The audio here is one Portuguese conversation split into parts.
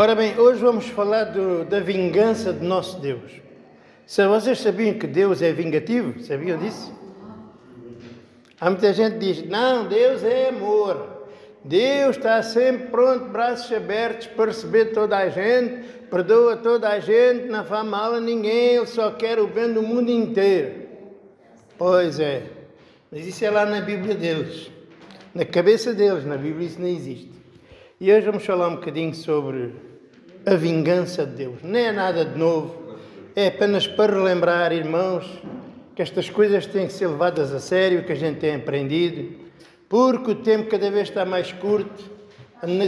Ora bem, hoje vamos falar da vingança de nosso Deus. Se vocês sabiam que Deus é vingativo, sabiam disso? Há muita gente que diz, não, Deus é amor. Deus está sempre pronto, braços abertos para receber toda a gente, perdoa toda a gente, não faz mal a ninguém, Ele só quer o bem do mundo inteiro. Pois é, mas isso é lá na Bíblia deles, na cabeça deles, na Bíblia isso não existe. E hoje vamos falar um bocadinho sobre a vingança de Deus. Não é nada de novo, é apenas para relembrar, irmãos, que estas coisas têm que ser levadas a sério, que a gente tem aprendido, porque o tempo cada vez está mais curto,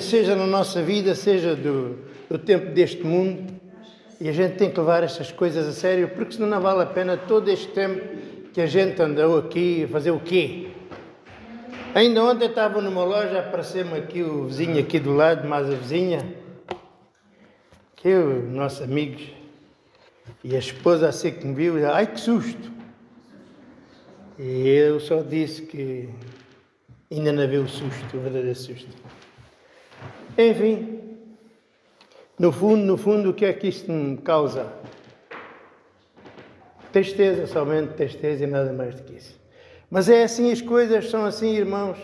seja na nossa vida, seja do tempo deste mundo, e a gente tem que levar estas coisas a sério, porque senão não vale a pena todo este tempo que a gente andou aqui a fazer o quê? Ainda ontem estava numa loja, apareceu-me aqui o vizinho aqui do lado, mais a vizinha, que é o nosso amigo, e a esposa assim que me viu, ai que susto! E eu só disse que ainda não viu o susto, o verdadeiro susto. Enfim, no fundo, o que é que isto me causa? Tristeza, somente tristeza e nada mais do que isso. Mas é assim, as coisas são assim, irmãos.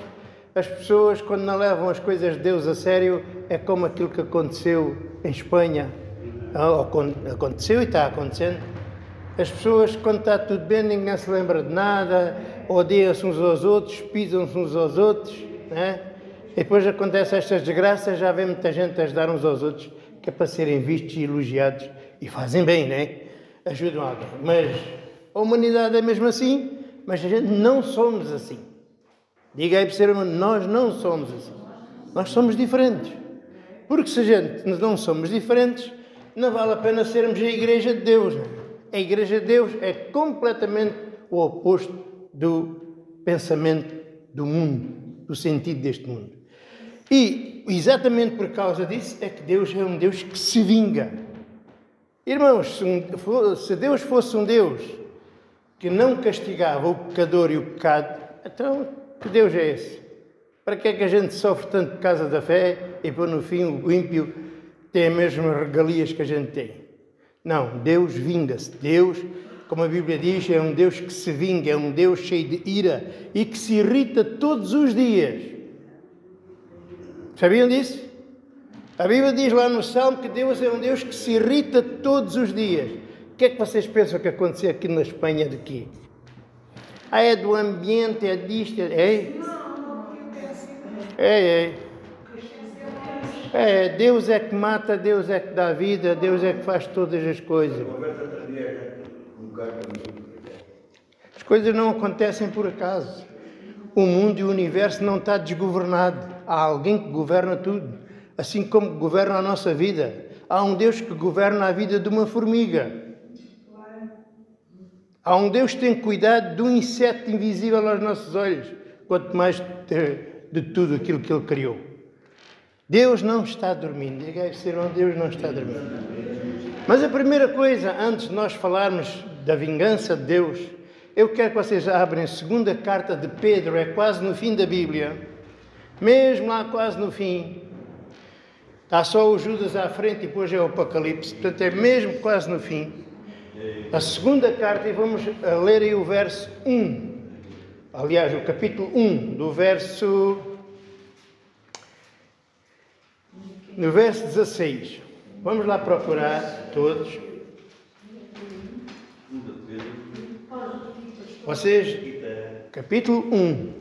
As pessoas, quando não levam as coisas de Deus a sério, é como aquilo que aconteceu em Espanha. Aconteceu e está acontecendo. As pessoas, quando está tudo bem, ninguém se lembra de nada, odeiam-se uns aos outros, pisam-se uns aos outros, né? E depois acontecem estas desgraças, já vê muita gente a ajudar uns aos outros, que é para serem vistos e elogiados, e fazem bem, né? Ajudam alguém. Mas a humanidade é mesmo assim, mas a gente não somos assim. Diga aí para ser humano, nós não somos assim. Nós somos diferentes. Porque se a gente não somos diferentes, não vale a pena sermos a Igreja de Deus, né? A Igreja de Deus é completamente o oposto do pensamento do mundo, do sentido deste mundo. E exatamente por causa disso é que Deus é um Deus que se vinga. Irmãos, se Deus fosse um Deus que não castigava o pecador e o pecado, então que Deus é esse? Para que é que a gente sofre tanto por causa da fé e por no fim o ímpio tem as mesmas regalias que a gente tem? Não, Deus vinga-se. Deus, como a Bíblia diz, é um Deus que se vinga, é um Deus cheio de ira e que se irrita todos os dias. Sabiam disso? A Bíblia diz lá no Salmo que Deus é um Deus que se irrita todos os dias. O que é que vocês pensam que aconteceu aqui na Espanha de quê? É do ambiente, é disto, Deus é que mata, Deus é que dá vida, Deus é que faz todas as coisas. As coisas não acontecem por acaso. O mundo e o universo não está desgovernado. Há alguém que governa tudo, assim como governa a nossa vida. Há um Deus que governa a vida de uma formiga. Há um Deus que tem cuidado de um inseto invisível aos nossos olhos, quanto mais de tudo aquilo que Ele criou. Deus não está dormindo. Deus não está dormindo. Mas a primeira coisa, antes de nós falarmos da vingança de Deus, eu quero que vocês abrem a segunda carta de Pedro, é quase no fim da Bíblia, mesmo lá quase no fim. Está só o Judas à frente e depois é o Apocalipse, portanto é mesmo quase no fim. A segunda carta, e vamos ler aí o verso 1. Aliás, o capítulo 1, no verso 16. Vamos lá procurar todos. Vocês, capítulo 1.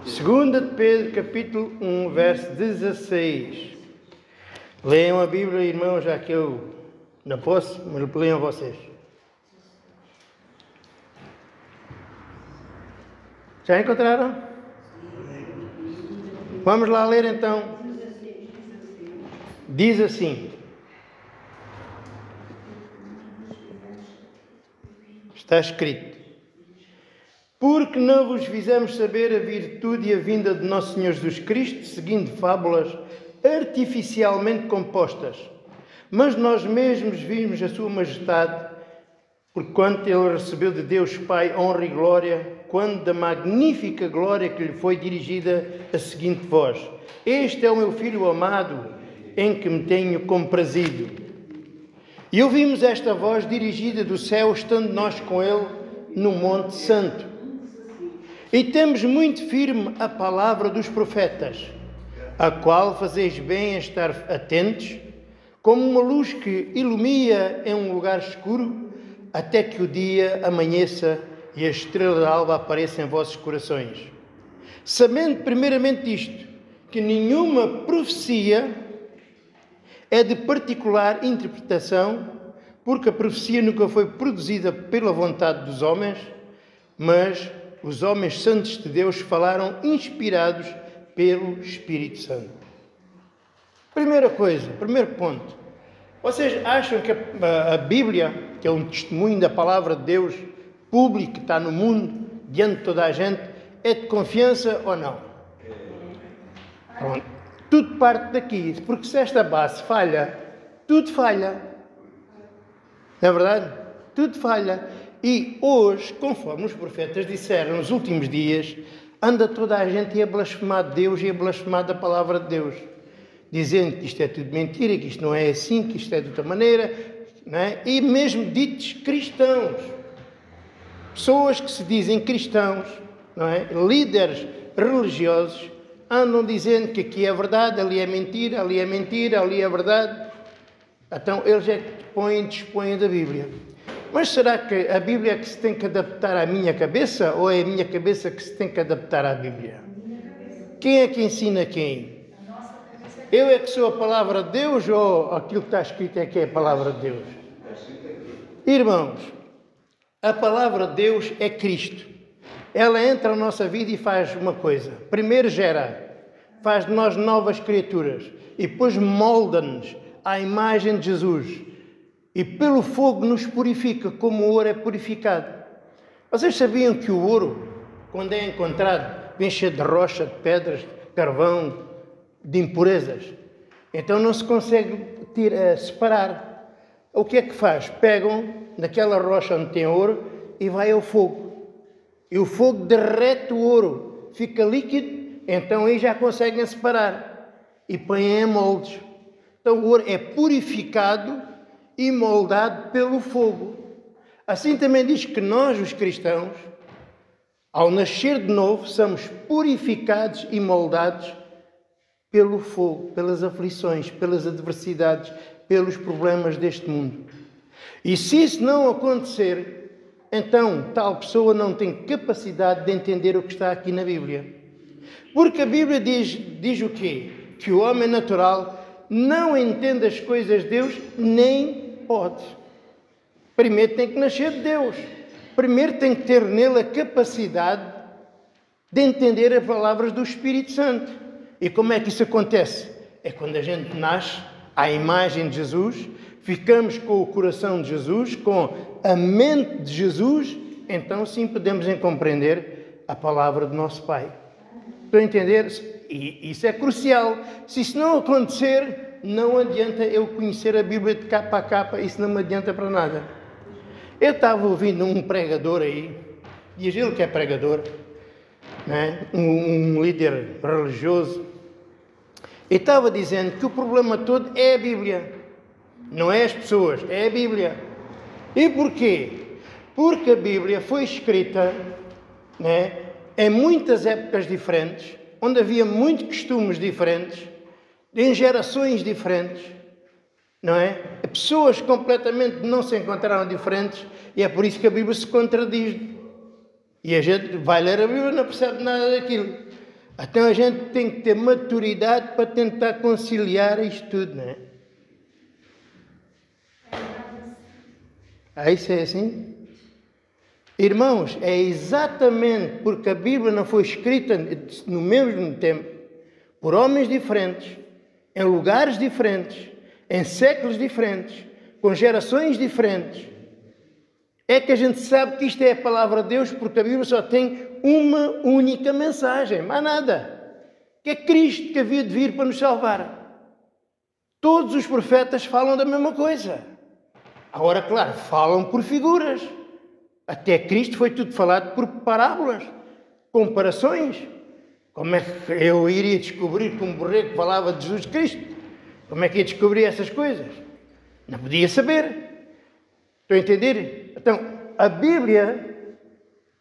Segunda de Pedro, capítulo 1, verso 16. Leiam a Bíblia, irmãos, já que eu não posso, mas leiam vocês. Já encontraram? Vamos lá ler então. Diz assim. Está escrito. Porque não vos fizemos saber a virtude e a vinda de nosso Senhor Jesus Cristo, seguindo fábulas artificialmente compostas, mas nós mesmos vimos a sua majestade, porquanto Ele recebeu de Deus Pai honra e glória, quando da magnífica glória que lhe foi dirigida a seguinte voz: Este é o meu Filho amado, em que me tenho comprazido. E ouvimos esta voz dirigida do céu, estando nós com ele no Monte Santo. E temos muito firme a palavra dos profetas, a qual fazeis bem em estar atentos, como uma luz que ilumina em um lugar escuro, até que o dia amanheça e a estrela da alva apareça em vossos corações. Sabendo primeiramente isto, que nenhuma profecia é de particular interpretação, porque a profecia nunca foi produzida pela vontade dos homens, mas os homens santos de Deus falaram inspirados pelo Espírito Santo. Primeira coisa, primeiro ponto. Vocês acham que a Bíblia, que é um testemunho da palavra de Deus, público, que está no mundo, diante de toda a gente, é de confiança ou não? Pronto. Tudo parte daqui, porque se esta base falha, tudo falha. Não é verdade? Tudo falha. E hoje, conforme os profetas disseram nos últimos dias, anda toda a gente a blasfemar de Deus e a blasfemar da palavra de Deus, dizendo que isto é tudo mentira, que isto não é assim, que isto é de outra maneira, não é? E mesmo ditos cristãos, pessoas que se dizem cristãos, não é? Líderes religiosos, andam dizendo que aqui é verdade, ali é mentira, ali é mentira, ali é verdade. Então eles é que dispõem da Bíblia. Mas será que a Bíblia é que se tem que adaptar à minha cabeça ou é a minha cabeça que se tem que adaptar à Bíblia? Quem é que ensina quem? Eu é que sou a palavra de Deus ou aquilo que está escrito é que é a palavra de Deus? Irmãos, a palavra de Deus é Cristo. Ela entra na nossa vida e faz uma coisa. Primeiro gera, faz de nós novas criaturas e depois molda-nos à imagem de Jesus. E pelo fogo nos purifica, como o ouro é purificado. Vocês sabiam que o ouro, quando é encontrado, vem cheio de rocha, de pedras, de carvão, de impurezas. Então não se consegue separar. O que é que faz? Pegam naquela rocha onde tem ouro e vai ao fogo. E o fogo derrete o ouro, fica líquido, então aí já conseguem separar e põem em moldes. Então o ouro é purificado e moldado pelo fogo. Assim também diz que nós, os cristãos, ao nascer de novo, somos purificados e moldados pelo fogo, pelas aflições, pelas adversidades, pelos problemas deste mundo. E se isso não acontecer, então tal pessoa não tem capacidade de entender o que está aqui na Bíblia. Porque a Bíblia diz o quê? Que o homem natural não entende as coisas de Deus, nem pode. Primeiro tem que nascer de Deus. Primeiro tem que ter nele a capacidade de entender as palavras do Espírito Santo. E como é que isso acontece? É quando a gente nasce à imagem de Jesus, ficamos com o coração de Jesus, com a mente de Jesus, então sim podemos compreender a palavra do nosso Pai. Estão a entender? E isso é crucial. Se isso não acontecer, não adianta eu conhecer a Bíblia de capa a capa, isso não me adianta para nada. Eu estava ouvindo um pregador aí, diz ele que é pregador, né? Um líder religioso, e estava dizendo que o problema todo é a Bíblia, não é as pessoas, é a Bíblia. E porquê? Porque a Bíblia foi escrita, né, em muitas épocas diferentes, onde havia muitos costumes diferentes, em gerações diferentes, não é? Pessoas completamente não se encontraram diferentes, e é por isso que a Bíblia se contradiz. E a gente vai ler a Bíblia e não percebe nada daquilo. Então a gente tem que ter maturidade para tentar conciliar isto tudo, não é? Isso é assim? Irmãos, é exatamente porque a Bíblia não foi escrita no mesmo tempo, por homens diferentes, em lugares diferentes, em séculos diferentes, com gerações diferentes, é que a gente sabe que isto é a palavra de Deus, porque a Bíblia só tem uma única mensagem, mais nada, que é Cristo que havia de vir para nos salvar. Todos os profetas falam da mesma coisa. Agora, claro, falam por figuras. Até Cristo foi tudo falado por parábolas, comparações. Como é que eu iria descobrir que um borrego falava de Jesus Cristo? Como é que ia descobrir essas coisas? Não podia saber. Estão a entender? Então, a Bíblia,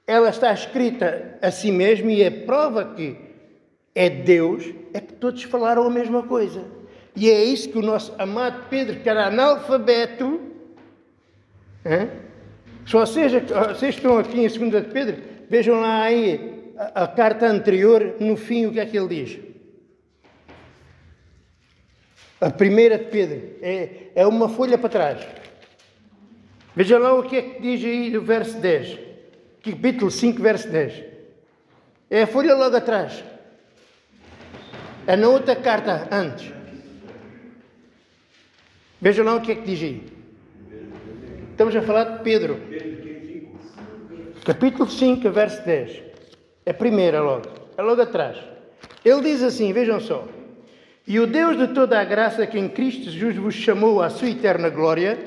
ela está escrita a si mesma e a prova que é Deus, é que todos falaram a mesma coisa. E é isso que o nosso amado Pedro, que era analfabeto, se vocês estão aqui em 2 de Pedro, vejam lá aí a carta anterior, no fim, o que é que ele diz? A primeira de Pedro, é uma folha para trás. Vejam lá o que é que diz aí do verso 10. Capítulo 5, verso 10. É a folha logo atrás. É na outra carta antes. Vejam lá o que é que diz aí. Estamos a falar de Pedro. Capítulo 5, verso 10. É a primeira logo. É logo atrás. Ele diz assim, vejam só. E o Deus de toda a graça que em Cristo Jesus vos chamou à sua eterna glória,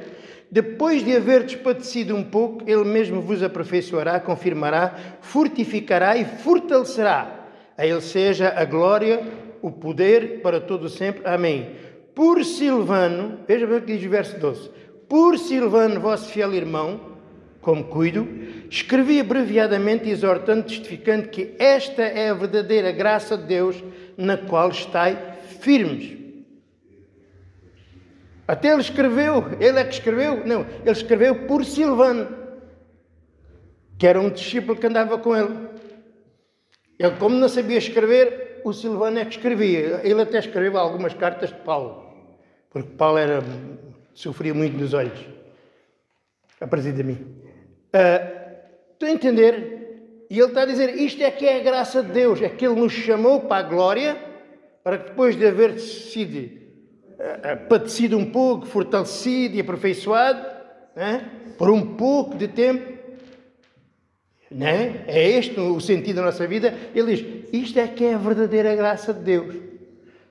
depois de haverdes padecido um pouco, Ele mesmo vos aperfeiçoará, confirmará, fortificará e fortalecerá. A Ele seja a glória, o poder para todo o sempre. Amém. Por Silvano, veja bem o que diz o verso 12. Por Silvano, vosso fiel irmão, como cuido, escrevi abreviadamente, exortando, testificando que esta é a verdadeira graça de Deus, na qual estáis firmes. Até ele escreveu, ele é que escreveu? Não, ele escreveu por Silvano, que era um discípulo que andava com ele. Ele, como não sabia escrever, o Silvano é que escrevia. Ele até escreveu algumas cartas de Paulo, porque Paulo sofria muito nos olhos. Aparecido a mim. Estão a entender? E ele está a dizer, isto é que é a graça de Deus, é que Ele nos chamou para a glória, para que depois de haver sido padecido um pouco, fortalecido e aperfeiçoado, por um pouco de tempo, é este o sentido da nossa vida. Ele diz, isto é que é a verdadeira graça de Deus.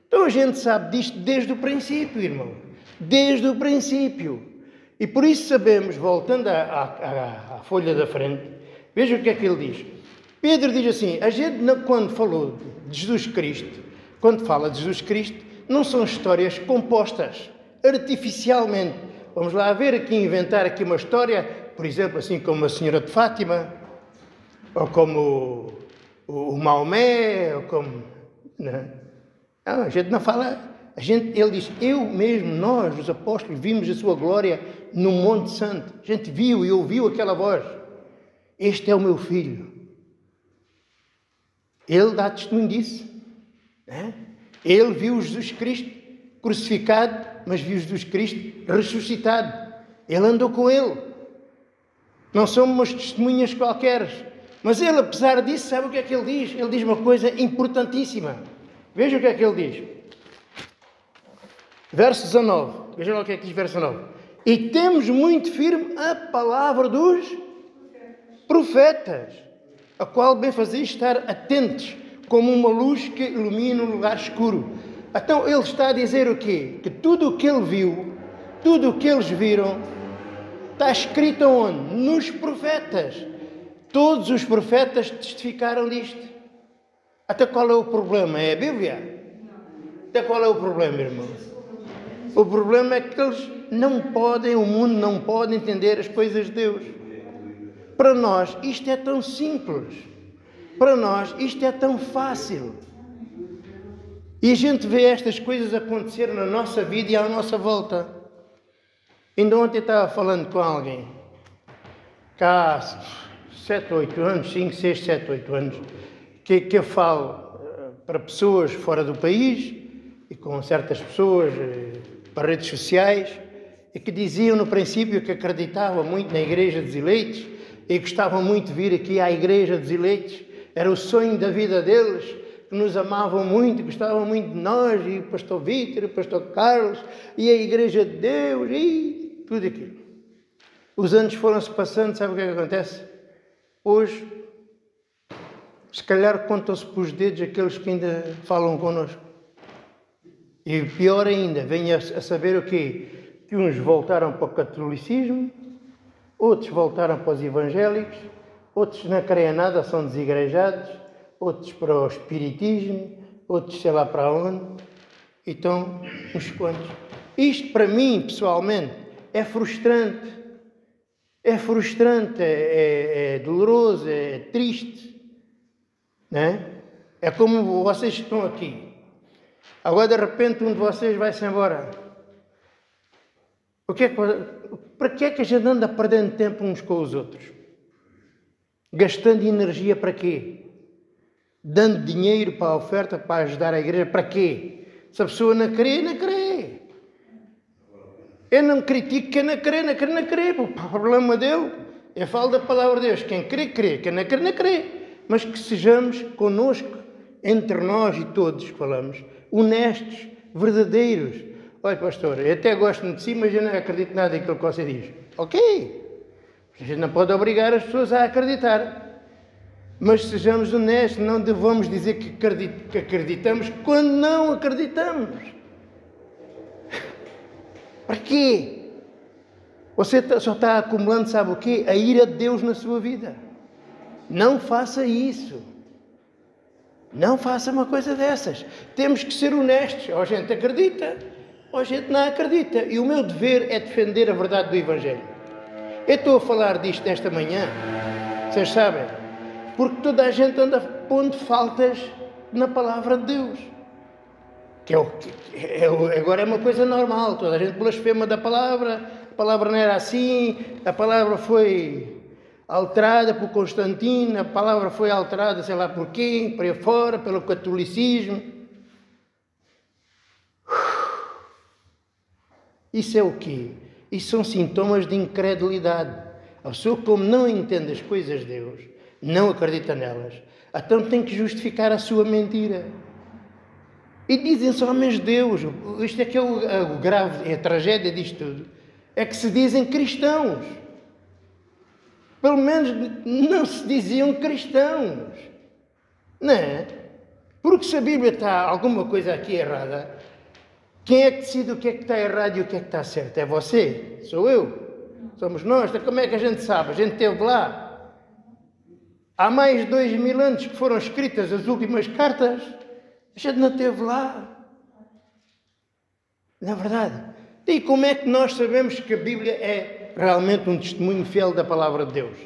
Então a gente sabe disto desde o princípio, irmão. Desde o princípio. E por isso sabemos, voltando à folha da frente, veja o que é que ele diz. Pedro diz assim, a gente quando falou de Jesus Cristo, quando fala de Jesus Cristo, não são histórias compostas artificialmente. Vamos lá ver aqui, inventar aqui uma história, por exemplo, assim como a Senhora de Fátima, ou como o Maomé, ou como... Não, a gente não fala... ele diz, eu mesmo, nós, os apóstolos, vimos a sua glória no Monte Santo. A gente viu e ouviu aquela voz. Este é o meu filho. Ele dá testemunho disso. Ele viu Jesus Cristo crucificado, mas viu Jesus Cristo ressuscitado. Ele andou com ele. Não são umas testemunhas qualquer. Mas ele, apesar disso, sabe o que é que ele diz? Ele diz uma coisa importantíssima. Veja o que é que ele diz. Verso 19. Veja lá o que é que diz verso 19. E temos muito firme a palavra dos profetas, a qual bem fazeis estar atentos, como uma luz que ilumina um lugar escuro. Então ele está a dizer o quê? Que tudo o que ele viu, tudo o que eles viram, está escrito onde? Nos profetas. Todos os profetas testificaram disto. Até qual é o problema? É a Bíblia? Até qual é o problema, irmão? O problema é que eles não podem, o mundo não pode entender as coisas de Deus. Para nós isto é tão simples. Para nós isto é tão fácil. E a gente vê estas coisas acontecer na nossa vida e à nossa volta. Ainda ontem estava falando com alguém, cá há 7, 8 anos, 5, 6, 7, 8 anos, que eu falo para pessoas fora do país e com certas pessoas para redes sociais, e que diziam no princípio que acreditavam muito na Igreja dos Eleitos e gostavam muito de vir aqui à Igreja dos Eleitos. Era o sonho da vida deles, que nos amavam muito, gostavam muito de nós, e o pastor Vítor, o pastor Carlos, e a Igreja de Deus, e tudo aquilo. Os anos foram-se passando, sabe o que é que acontece? Hoje, se calhar contam-se por os dedos aqueles que ainda falam connosco. E pior ainda, venha a saber o quê? Que uns voltaram para o catolicismo, outros voltaram para os evangélicos, outros não creem nada, são desigrejados, outros para o espiritismo, outros sei lá para onde. e estão uns quantos. Isto, para mim, pessoalmente, é frustrante. É frustrante, é doloroso, é triste. Não é? É como vocês estão aqui. Agora, de repente, um de vocês vai-se embora. Para que é que a gente anda perdendo tempo uns com os outros? Gastando energia para quê? Dando dinheiro para a oferta, para ajudar a igreja, para quê? Se a pessoa não crê, não crê. Eu não critico quem não crê, não crê, não crê. O problema dele, eu falo da palavra de Deus. Quem crê, crê. Quem não crê, não crê. Mas que sejamos connosco, entre nós e todos, falamos, honestos, verdadeiros. Olha, pastor, eu até gosto de si, mas eu não acredito nada naquilo que você diz. Ok. A gente não pode obrigar as pessoas a acreditar. Mas sejamos honestos, não devemos dizer que acreditamos quando não acreditamos. Para quê? Você só está acumulando, sabe o quê? A ira de Deus na sua vida. Não faça isso. Não faça uma coisa dessas. Temos que ser honestos. Ou a gente acredita, ou a gente não acredita. E o meu dever é defender a verdade do Evangelho. Eu estou a falar disto esta manhã, vocês sabem, porque toda a gente anda pondo faltas na palavra de Deus. Agora é uma coisa normal, toda a gente blasfema da palavra, a palavra não era assim, a palavra foi alterada por Constantino, a palavra foi alterada, sei lá por quem, para aí fora, pelo catolicismo. Isso é o quê? Isso são sintomas de incredulidade. A pessoa, como não entende as coisas de Deus, não acredita nelas, então tem que justificar a sua mentira. E dizem-se homens de Deus. Isto é que é o grave, é a tragédia disto tudo. É que se dizem cristãos. Pelo menos não se diziam cristãos. Não é? Porque se a Bíblia está alguma coisa aqui errada, quem é que decide o que é que está errado e o que é que está certo? É você? Sou eu? Somos nós? Então como é que a gente sabe? A gente esteve lá. Há mais de 2000 anos que foram escritas as últimas cartas. A gente não esteve lá. Não é verdade? E como é que nós sabemos que a Bíblia é realmente um testemunho fiel da palavra de Deus?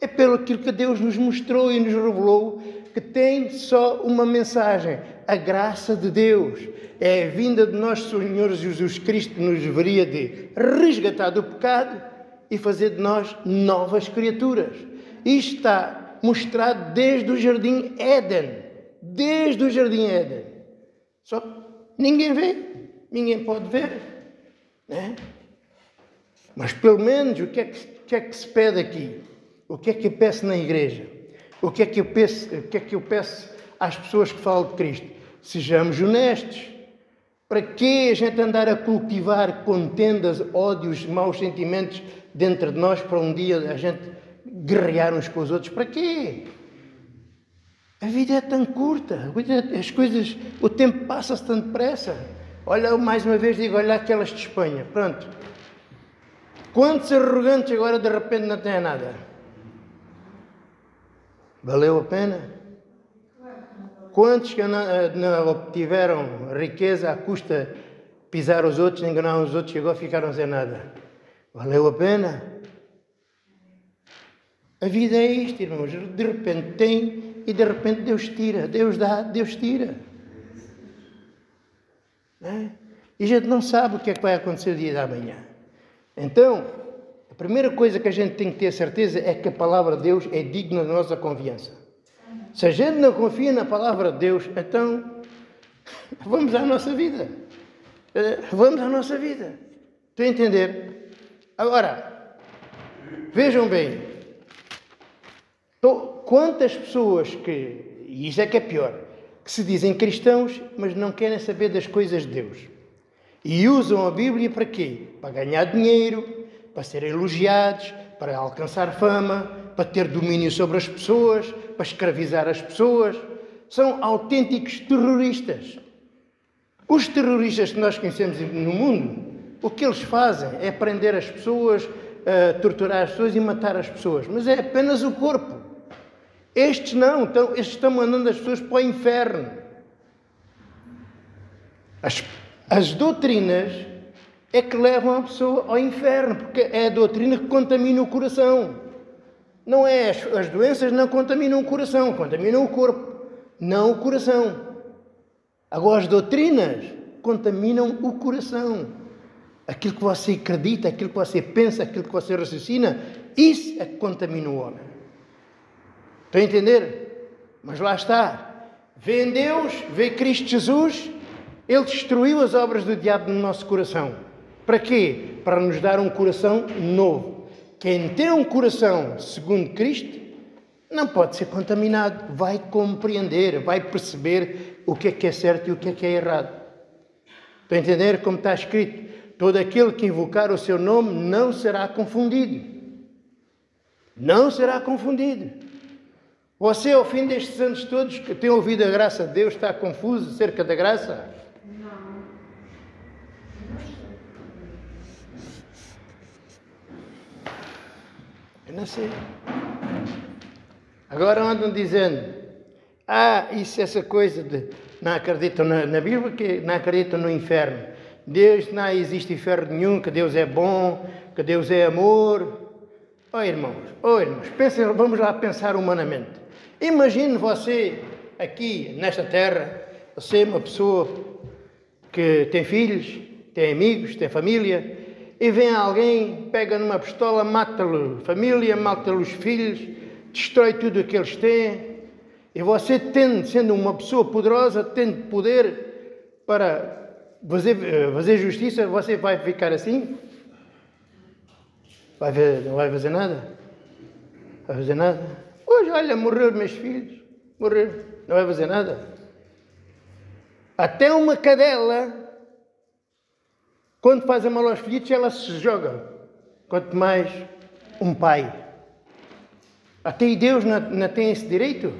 É pelo aquilo que Deus nos mostrou e nos revelou, que tem só uma mensagem: a graça de Deus. É a vinda de nosso Senhor Jesus Cristo que nos deveria de resgatar do pecado e fazer de nós novas criaturas. Isto está mostrado desde o Jardim Éden. Desde o Jardim Éden. Só que ninguém vê, ninguém pode ver. Né? Mas pelo menos o que é que se pede aqui? O que é que eu peço na igreja? O que é que eu peço às pessoas que falam de Cristo? Sejamos honestos. Para que a gente andar a cultivar contendas, ódios, maus sentimentos dentro de nós para um dia a gente guerrear uns com os outros? Para quê? A vida é tão curta, as coisas, o tempo passa-se tão depressa. Olha, mais uma vez digo, olha aquelas de Espanha, pronto. Quantos arrogantes agora de repente não têm nada? Valeu a pena? Quantos que não obtiveram riqueza à custa de pisar os outros, enganar os outros e agora ficaram sem nada? Valeu a pena? A vida é isto, irmãos. De repente tem e de repente Deus tira. Deus dá, Deus tira. Não é? E a gente não sabe o que é que vai acontecer o dia da manhã. Então, a primeira coisa que a gente tem que ter certeza é que a palavra de Deus é digna da nossa confiança. Se a gente não confia na palavra de Deus, então vamos à nossa vida. Vamos à nossa vida. Estão a entender? Agora, vejam bem. Quantas pessoas e isso é que é pior, que se dizem cristãos, mas não querem saber das coisas de Deus. E usam a Bíblia para quê? Para ganhar dinheiro, para serem elogiados, para alcançar fama, para ter domínio sobre as pessoas, para escravizar as pessoas. São autênticos terroristas. Os terroristas que nós conhecemos no mundo, o que eles fazem é prender as pessoas, torturar as pessoas e matar as pessoas. Mas é apenas o corpo. Estes não, estes estão mandando as pessoas para o inferno. As doutrinas é que levam a pessoa ao inferno, porque é a doutrina que contamina o coração. Não é, as doenças não contaminam o coração, contaminam o corpo, não o coração. Agora as doutrinas contaminam o coração. Aquilo que você acredita, aquilo que você pensa, aquilo que você raciocina, isso é que contamina o homem. Estão a entender? Mas lá está. Vê em Deus, vê Cristo Jesus, Ele destruiu as obras do diabo no nosso coração. Para quê? Para nos dar um coração novo. Quem tem um coração segundo Cristo, não pode ser contaminado. Vai compreender, vai perceber o que é certo e o que é errado. Estão a entender? Como está escrito, todo aquele que invocar o seu nome não será confundido. Não será confundido. Você, ao fim destes anos todos, que tem ouvido a graça de Deus, está confuso acerca da graça? Não. Eu não sei. Agora andam dizendo, isso, essa coisa de não acreditam na Bíblia, que não acreditam no inferno. Deus, não existe inferno nenhum, que Deus é bom, que Deus é amor. Irmãos, pensem, vamos lá pensar humanamente. Imagine você aqui nesta terra, você é uma pessoa que tem filhos, tem amigos, tem família, e vem alguém, pega numa pistola, mata-lhe a família, mata-lhe os filhos, destrói tudo o que eles têm, e você, sendo uma pessoa poderosa, tendo poder para fazer justiça, você vai ficar assim? Não vai fazer nada? Não vai fazer nada? Hoje, olha, morreram meus filhos, morreram, não vai fazer nada? Até uma cadela, quando faz mal aos filhos, ela se joga. Quanto mais um pai. Até Deus não tem esse direito?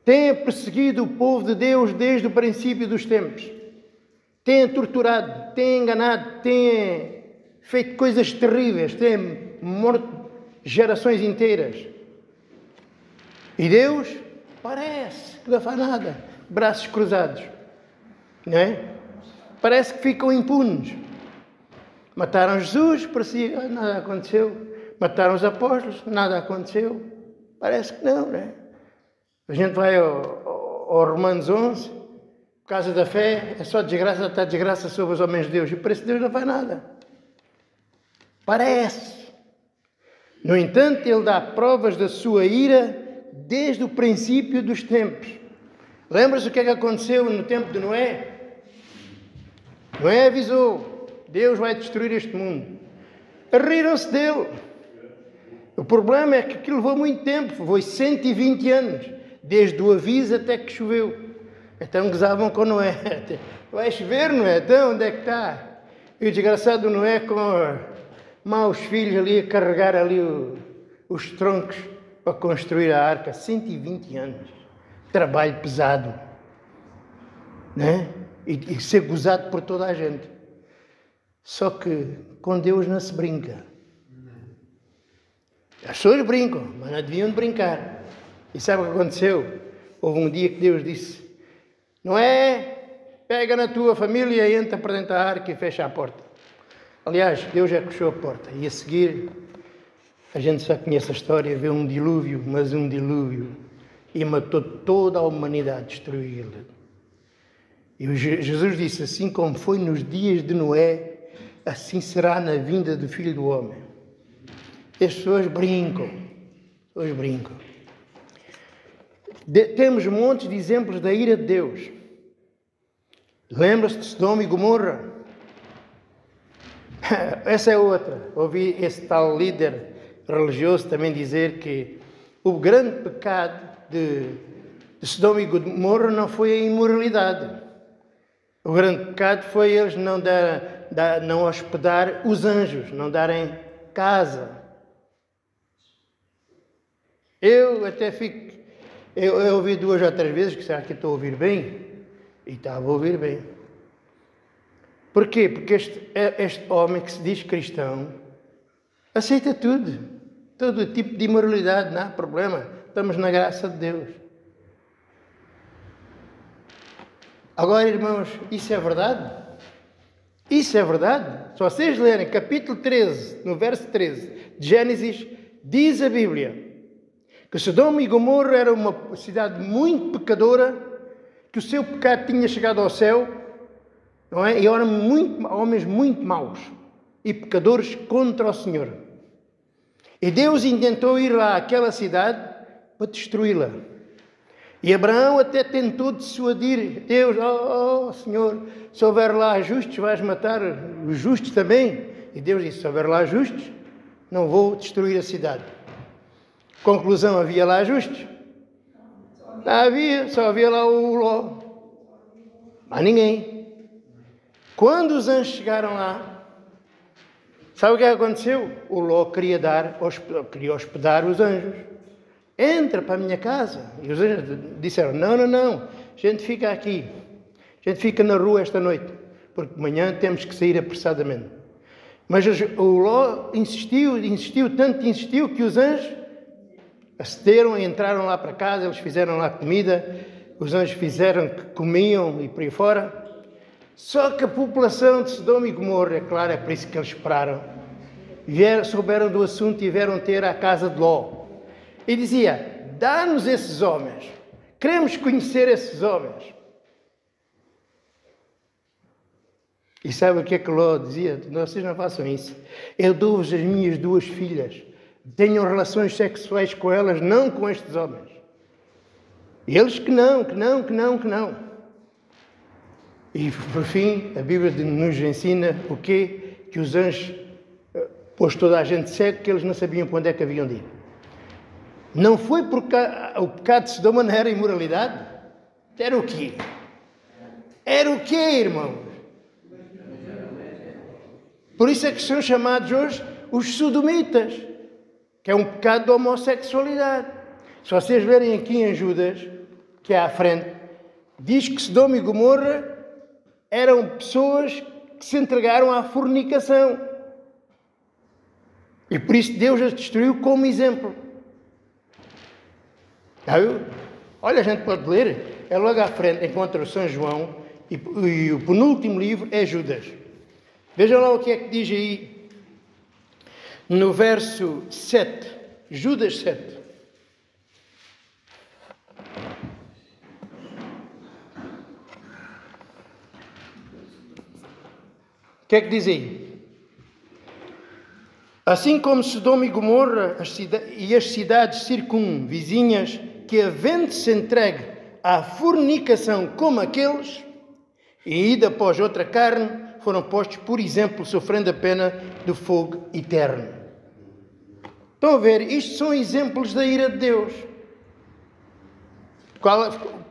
Tem perseguido o povo de Deus desde o princípio dos tempos. Tem torturado, tem enganado, tem feito coisas terríveis, tem morto gerações inteiras. E Deus parece que não faz nada. Braços cruzados. Não é? Parece que ficam impunes. Mataram Jesus, parecia, nada aconteceu. Mataram os apóstolos, nada aconteceu. Parece que não, né? A gente vai ao Romanos 11, por causa da fé, é só desgraça, está desgraça sobre os homens de Deus. E parece que Deus não faz nada. Parece. No entanto, Ele dá provas da sua ira desde o princípio dos tempos. Lembra-se o que é que aconteceu no tempo de Noé? Noé avisou, Deus vai destruir este mundo. Riram-se dele. O problema é que aquilo levou muito tempo, foi 120 anos, desde o aviso até que choveu. Então gozavam com Noé. Vai chover, Noé? Então onde é que está? E o desgraçado Noé com maus filhos ali a carregar ali os troncos para construir a arca. 120 anos. Trabalho pesado. Né? E ser gozado por toda a gente. Só que com Deus não se brinca. As pessoas brincam, mas não deviam brincar. E sabe o que aconteceu? Houve um dia que Deus disse, Noé, pega na tua família e entra para dentro da arca e fecha a porta. Aliás, Deus já fechou a porta. E a seguir, a gente só conhece a história, vê um dilúvio, mas um dilúvio. E matou toda a humanidade, destruiu-la. E Jesus disse, assim como foi nos dias de Noé, assim será na vinda do Filho do Homem. As pessoas brincam. Temos montes de exemplos da ira de Deus. Lembra-se de Sodoma e Gomorra? Essa é outra. Ouvi esse tal líder religioso também dizer que o grande pecado de Sodoma e Gomorra não foi a imoralidade. O grande pecado foi eles não hospedar os anjos, não darem casa. Eu até fico... Eu ouvi 2 ou 3 vezes, que será que estou a ouvir bem? E estava a ouvir bem. Porquê? Porque este homem que se diz cristão aceita tudo. Todo tipo de imoralidade, não há problema. Estamos na graça de Deus. Agora, irmãos, isso é verdade? Isso é verdade? Se vocês lerem capítulo 13, no verso 13 de Gênesis, diz a Bíblia que Sodoma e Gomorra era uma cidade muito pecadora, que o seu pecado tinha chegado ao céu, não é? E eram homens muito maus e pecadores contra o Senhor. E Deus intentou ir lá àquela cidade para destruí-la. E Abraão até tentou dissuadir Deus: oh Senhor, se houver lá justos, vais matar os justos também. E Deus disse: se houver lá justos, não vou destruir a cidade. Conclusão: havia lá justos? Não havia, só havia lá o Ló. Mas ninguém. Quando os anjos chegaram lá, sabe o que aconteceu? O Ló queria hospedar os anjos. Entra para a minha casa. E os anjos disseram: não, a gente fica aqui. A gente fica na rua esta noite, porque amanhã temos que sair apressadamente. Mas o Ló insistiu que os anjos acederam e entraram lá para casa. Eles fizeram lá comida, os anjos fizeram que comiam e por aí fora. Só que a população de Sodoma e Gomorra, é claro, é por isso que eles esperaram, souberam do assunto e vieram ter à casa de Ló. E dizia: dá-nos esses homens, queremos conhecer esses homens. E sabe o que é que Ló dizia? Vocês não façam isso. Eu dou-vos as minhas 2 filhas. Tenham relações sexuais com elas, não com estes homens. E eles que não. E por fim, a Bíblia nos ensina o quê? Que os anjos pôs toda a gente cego, que eles não sabiam para onde é que haviam de ir. Não foi porque o pecado de Sodoma não era imoralidade? Era o quê? Era o quê, irmãos? Por isso é que são chamados hoje os sodomitas, que é um pecado de homossexualidade. Se vocês verem aqui em Judas, que é à frente, diz que Sodoma e Gomorra eram pessoas que se entregaram à fornicação. E por isso Deus as destruiu como exemplo. Olha, a gente pode ler, é logo à frente, encontra o São João, e o penúltimo livro é Judas. Vejam lá o que é que diz aí, no verso 7, Judas 7. O que é que diz aí? Assim como Sodoma e Gomorra e as cidades circunvizinhas, que havendo-se entregue à fornicação como aqueles, e ida após outra carne, foram postos, por exemplo, sofrendo a pena do fogo eterno. Estão a ver? Isto são exemplos da ira de Deus.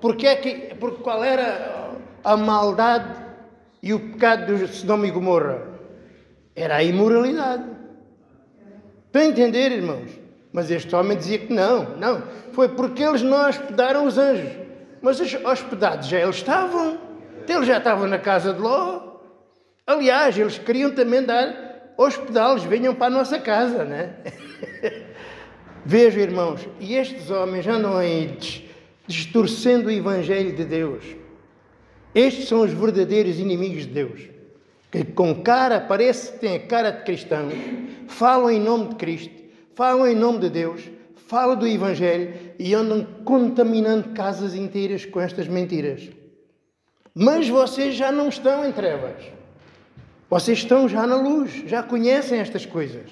Porque qual era a maldade e o pecado de Sodoma e Gomorra? Era a imoralidade. Estão a entender, irmãos? Mas este homem dizia que não. Foi porque eles não hospedaram os anjos. Mas os hospedados já eles estavam. Eles já estavam na casa de Ló. Aliás, eles queriam também hospedá-los. Venham para a nossa casa, né? Vejam, irmãos, e estes homens andam aí distorcendo o Evangelho de Deus. Estes são os verdadeiros inimigos de Deus. Que com cara, parece que têm a cara de cristãos, falam em nome de Cristo, falam em nome de Deus, falam do Evangelho e andam contaminando casas inteiras com estas mentiras. Mas vocês já não estão em trevas. Vocês estão já na luz, já conhecem estas coisas.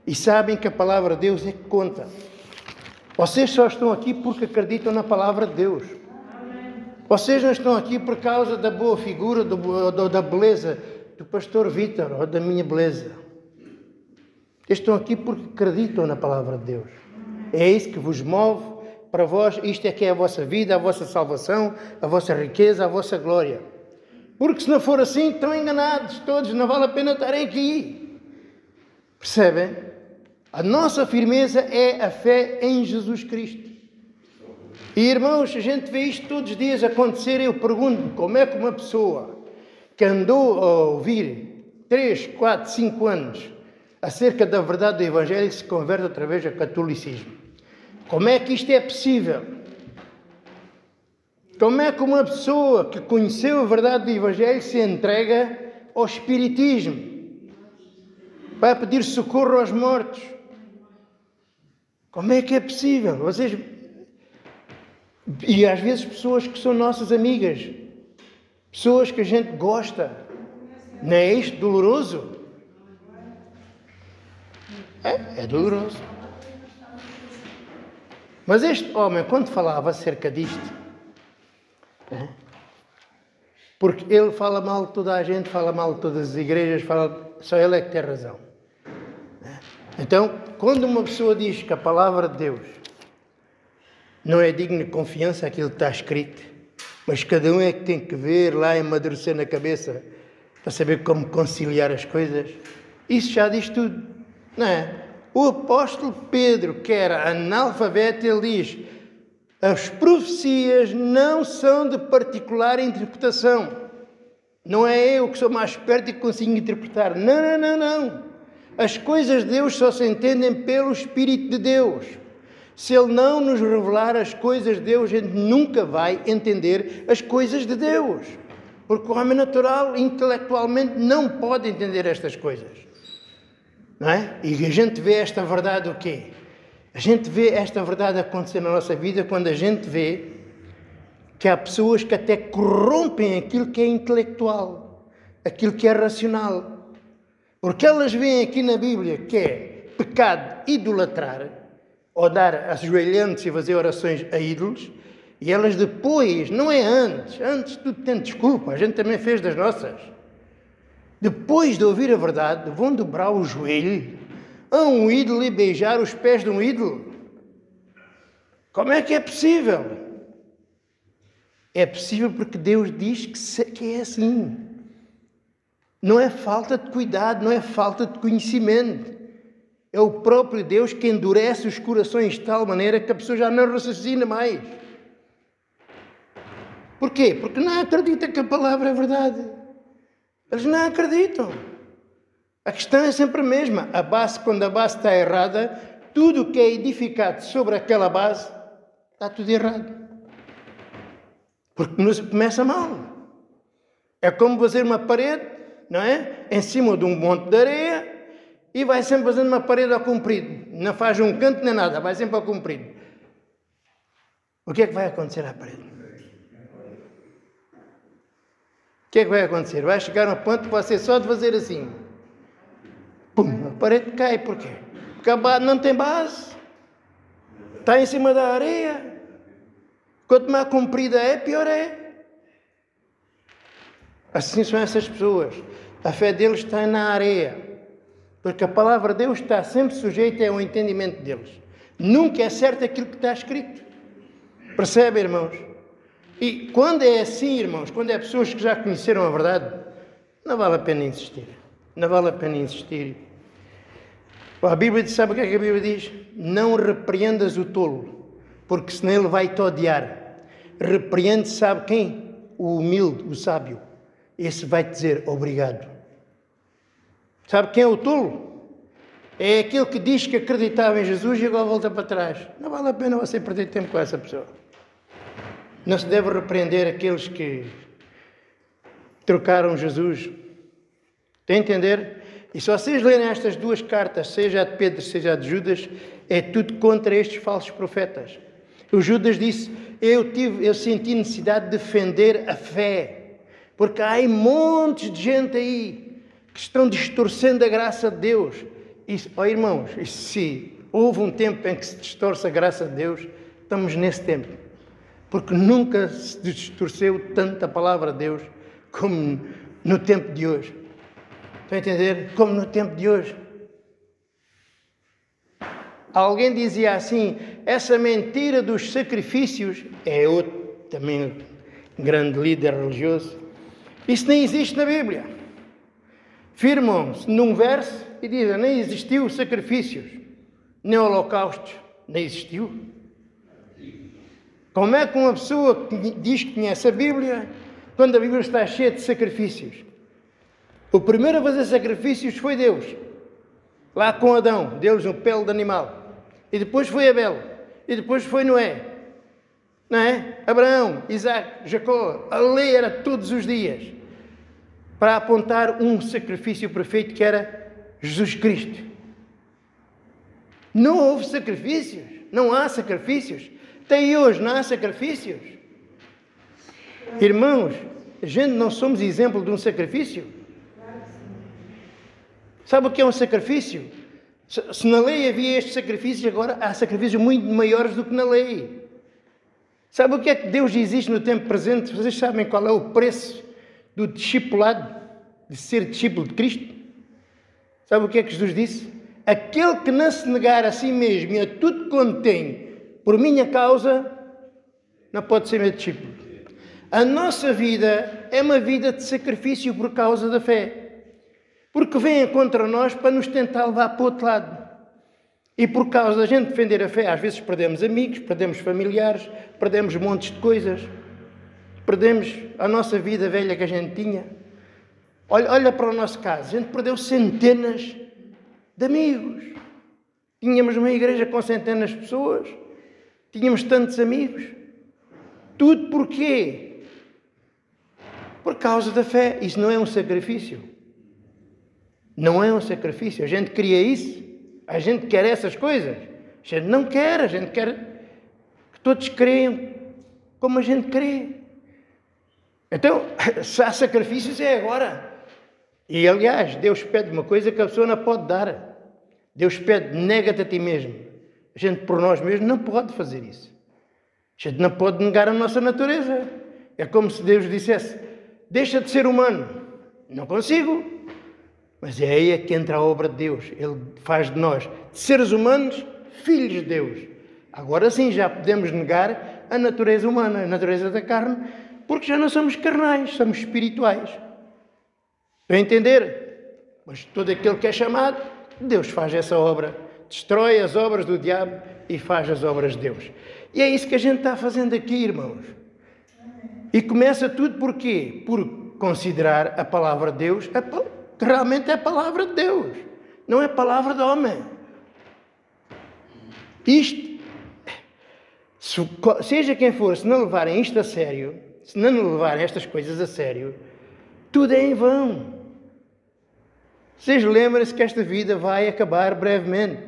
E sabem que a palavra de Deus é que conta. Vocês só estão aqui porque acreditam na palavra de Deus. Vocês não estão aqui por causa da boa figura, da beleza do pastor Vítor ou da minha beleza. Estão aqui porque acreditam na palavra de Deus. É isso que vos move para vós. Isto é que é a vossa vida, a vossa salvação, a vossa riqueza, a vossa glória. Porque se não for assim, estão enganados todos, não vale a pena estarem aqui. Percebem? A nossa firmeza é a fé em Jesus Cristo. E irmãos, a gente vê isto todos os dias acontecer. Eu pergunto-me como é que uma pessoa que andou a ouvir 3, 4, 5 anos acerca da verdade do Evangelho se converte outra vez ao catolicismo. Como é que isto é possível? Como é que uma pessoa que conheceu a verdade do Evangelho se entrega ao espiritismo? Vai pedir socorro aos mortos? Como é que é possível? Vocês... E às vezes pessoas que são nossas amigas, pessoas que a gente gosta. Não é isto doloroso? É doloroso. Mas este homem, quando falava acerca disto, porque ele fala mal de toda a gente, fala mal de todas as igrejas, só ele é que tem razão. Então, quando uma pessoa diz que a palavra de Deus não é digna de confiança, aquilo que está escrito, mas cada um é que tem que ver lá e amadurecer na cabeça para saber como conciliar as coisas, isso já diz tudo, não é? O apóstolo Pedro, que era analfabeto, ele diz: as profecias não são de particular interpretação. Não é eu que sou mais esperto e que consigo interpretar. Não. As coisas de Deus só se entendem pelo Espírito de Deus. Se Ele não nos revelar as coisas de Deus, a gente nunca vai entender as coisas de Deus. Porque o homem natural, intelectualmente, não pode entender estas coisas. Não é? E a gente vê esta verdade o quê? A gente vê esta verdade acontecer na nossa vida quando a gente vê que há pessoas que até corrompem aquilo que é intelectual, aquilo que é racional. Porque elas veem aqui na Bíblia que é pecado idolatrar, ou dar ajoelhando-se e fazer orações a ídolos, e elas depois, não é antes tudo tem desculpa, a gente também fez das nossas. Depois de ouvir a verdade, vão dobrar o joelho a um ídolo e beijar os pés de um ídolo. Como é que é possível? É possível porque Deus diz que é assim. Não é falta de cuidado, não é falta de conhecimento. É o próprio Deus que endurece os corações de tal maneira que a pessoa já não raciocina mais. Porquê? Porque não acredita que a palavra é verdade. Eles não acreditam. A questão é sempre a mesma. A base, quando a base está errada, tudo o que é edificado sobre aquela base está tudo errado. Porque começa mal. É como fazer uma parede, não é? Em cima de um monte de areia e vai sempre fazendo uma parede ao comprido. Não faz um canto nem nada, vai sempre ao comprido. O que é que vai acontecer à parede? O que é que vai acontecer? Vai chegar a um ponto que vai ser só de fazer assim. Pum, a parede cai. Porquê? Porque a base não tem base. Está em cima da areia. Quanto mais comprida é, pior é. Assim são essas pessoas. A fé deles está na areia. Porque a palavra de Deus está sempre sujeita ao entendimento deles. Nunca é certo aquilo que está escrito. Percebe, irmãos? E quando é assim, irmãos, quando é pessoas que já conheceram a verdade, não vale a pena insistir. Não vale a pena insistir. A Bíblia diz, sabe o que é que a Bíblia diz? Não repreendas o tolo, porque senão ele vai-te odiar. Repreende, sabe quem? O humilde, o sábio. Esse vai-te dizer obrigado. Sabe quem é o tolo? É aquele que diz que acreditava em Jesus e agora volta para trás. Não vale a pena você perder tempo com essa pessoa. Não se deve repreender aqueles que trocaram Jesus. Tem a entender? E se vocês lerem estas duas cartas, seja a de Pedro, seja a de Judas, é tudo contra estes falsos profetas. O Judas disse, eu senti necessidade de defender a fé, porque há montes de gente aí que estão distorcendo a graça de Deus. Irmãos, se houve um tempo em que se distorce a graça de Deus, estamos nesse tempo. Porque nunca se distorceu tanto a palavra de Deus como no tempo de hoje. Estão a entender? Como no tempo de hoje. Alguém dizia assim, essa mentira dos sacrifícios, é outro também grande líder religioso, isso nem existe na Bíblia. Firmam-se num verso e dizem, nem existiu sacrifícios, nem holocaustos, nem existiu. Como é que uma pessoa que diz que conhece a Bíblia, quando a Bíblia está cheia de sacrifícios? O primeiro a fazer sacrifícios foi Deus. Lá com Adão, deu-lhes um pele de animal. E depois foi Abel. E depois foi Noé. não é? Abraão, Isaac, Jacó, a lei era todos os dias para apontar um sacrifício perfeito que era Jesus Cristo. Não houve sacrifícios, não há sacrifícios. Até hoje não há sacrifícios. Irmãos, a gente não somos exemplo de um sacrifício? Sabe o que é um sacrifício? Se na lei havia estes sacrifícios, agora há sacrifícios muito maiores do que na lei. Sabe o que é que Deus existe no tempo presente? Vocês sabem qual é o preço do discipulado, de ser discípulo de Cristo? Sabe o que é que Jesus disse? Aquele que não se negar a si mesmo e a tudo quanto tem, por minha causa, não pode ser meu discípulo. A nossa vida é uma vida de sacrifício por causa da fé. Porque vêm contra nós para nos tentar levar para o outro lado. E por causa da gente defender a fé, às vezes perdemos amigos, perdemos familiares, perdemos montes de coisas. Perdemos a nossa vida velha que a gente tinha. Olha para o nosso caso. A gente perdeu centenas de amigos. Tínhamos uma igreja com centenas de pessoas. Tínhamos tantos amigos. Tudo porquê? Por causa da fé. Isso não é um sacrifício. Não é um sacrifício. A gente queria isso. A gente quer essas coisas. A gente não quer. A gente quer que todos creiam como a gente crê. Então, se há sacrifícios, é agora. E, aliás, Deus pede uma coisa que a pessoa não pode dar. Deus pede, nega-te a ti mesmo. A gente, por nós mesmos, não pode fazer isso. A gente não pode negar a nossa natureza. É como se Deus dissesse, deixa de ser humano. Não consigo. Mas é aí que entra a obra de Deus. Ele faz de nós, de seres humanos, filhos de Deus. Agora sim, já podemos negar a natureza humana, a natureza da carne, porque já não somos carnais, somos espirituais. Estão a entender? Mas todo aquele que é chamado, Deus faz essa obra. Destrói as obras do diabo e faz as obras de Deus. E é isso que a gente está fazendo aqui, irmãos. E começa tudo por quê? Por considerar a palavra de Deus, que realmente é a palavra de Deus. Não é palavra de homem. Isto, seja quem for, se não levarem isto a sério, se não levarem estas coisas a sério, tudo é em vão. Vocês lembrem-se que esta vida vai acabar brevemente.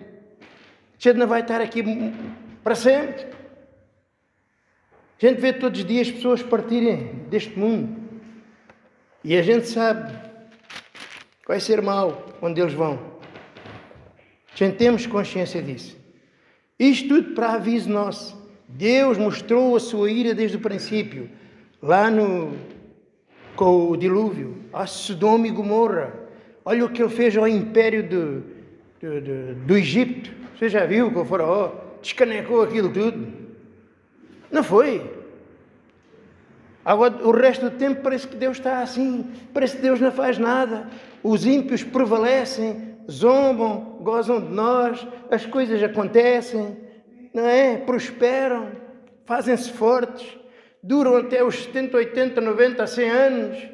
A gente não vai estar aqui para sempre. A gente vê todos os dias pessoas partirem deste mundo. E a gente sabe que vai ser mau onde eles vão. A gente temos consciência disso. Isto tudo para aviso nosso. Deus mostrou a sua ira desde o princípio. Lá com o dilúvio, a Sodoma e Gomorra. Olha o que ele fez ao império do Egito. Você já viu que o faraó descanecou aquilo tudo? Não foi? Agora, o resto do tempo parece que Deus está assim. Parece que Deus não faz nada. Os ímpios prevalecem, zombam, gozam de nós. As coisas acontecem, não é? Prosperam, fazem-se fortes. Duram até os 70, 80, 90, 100 anos.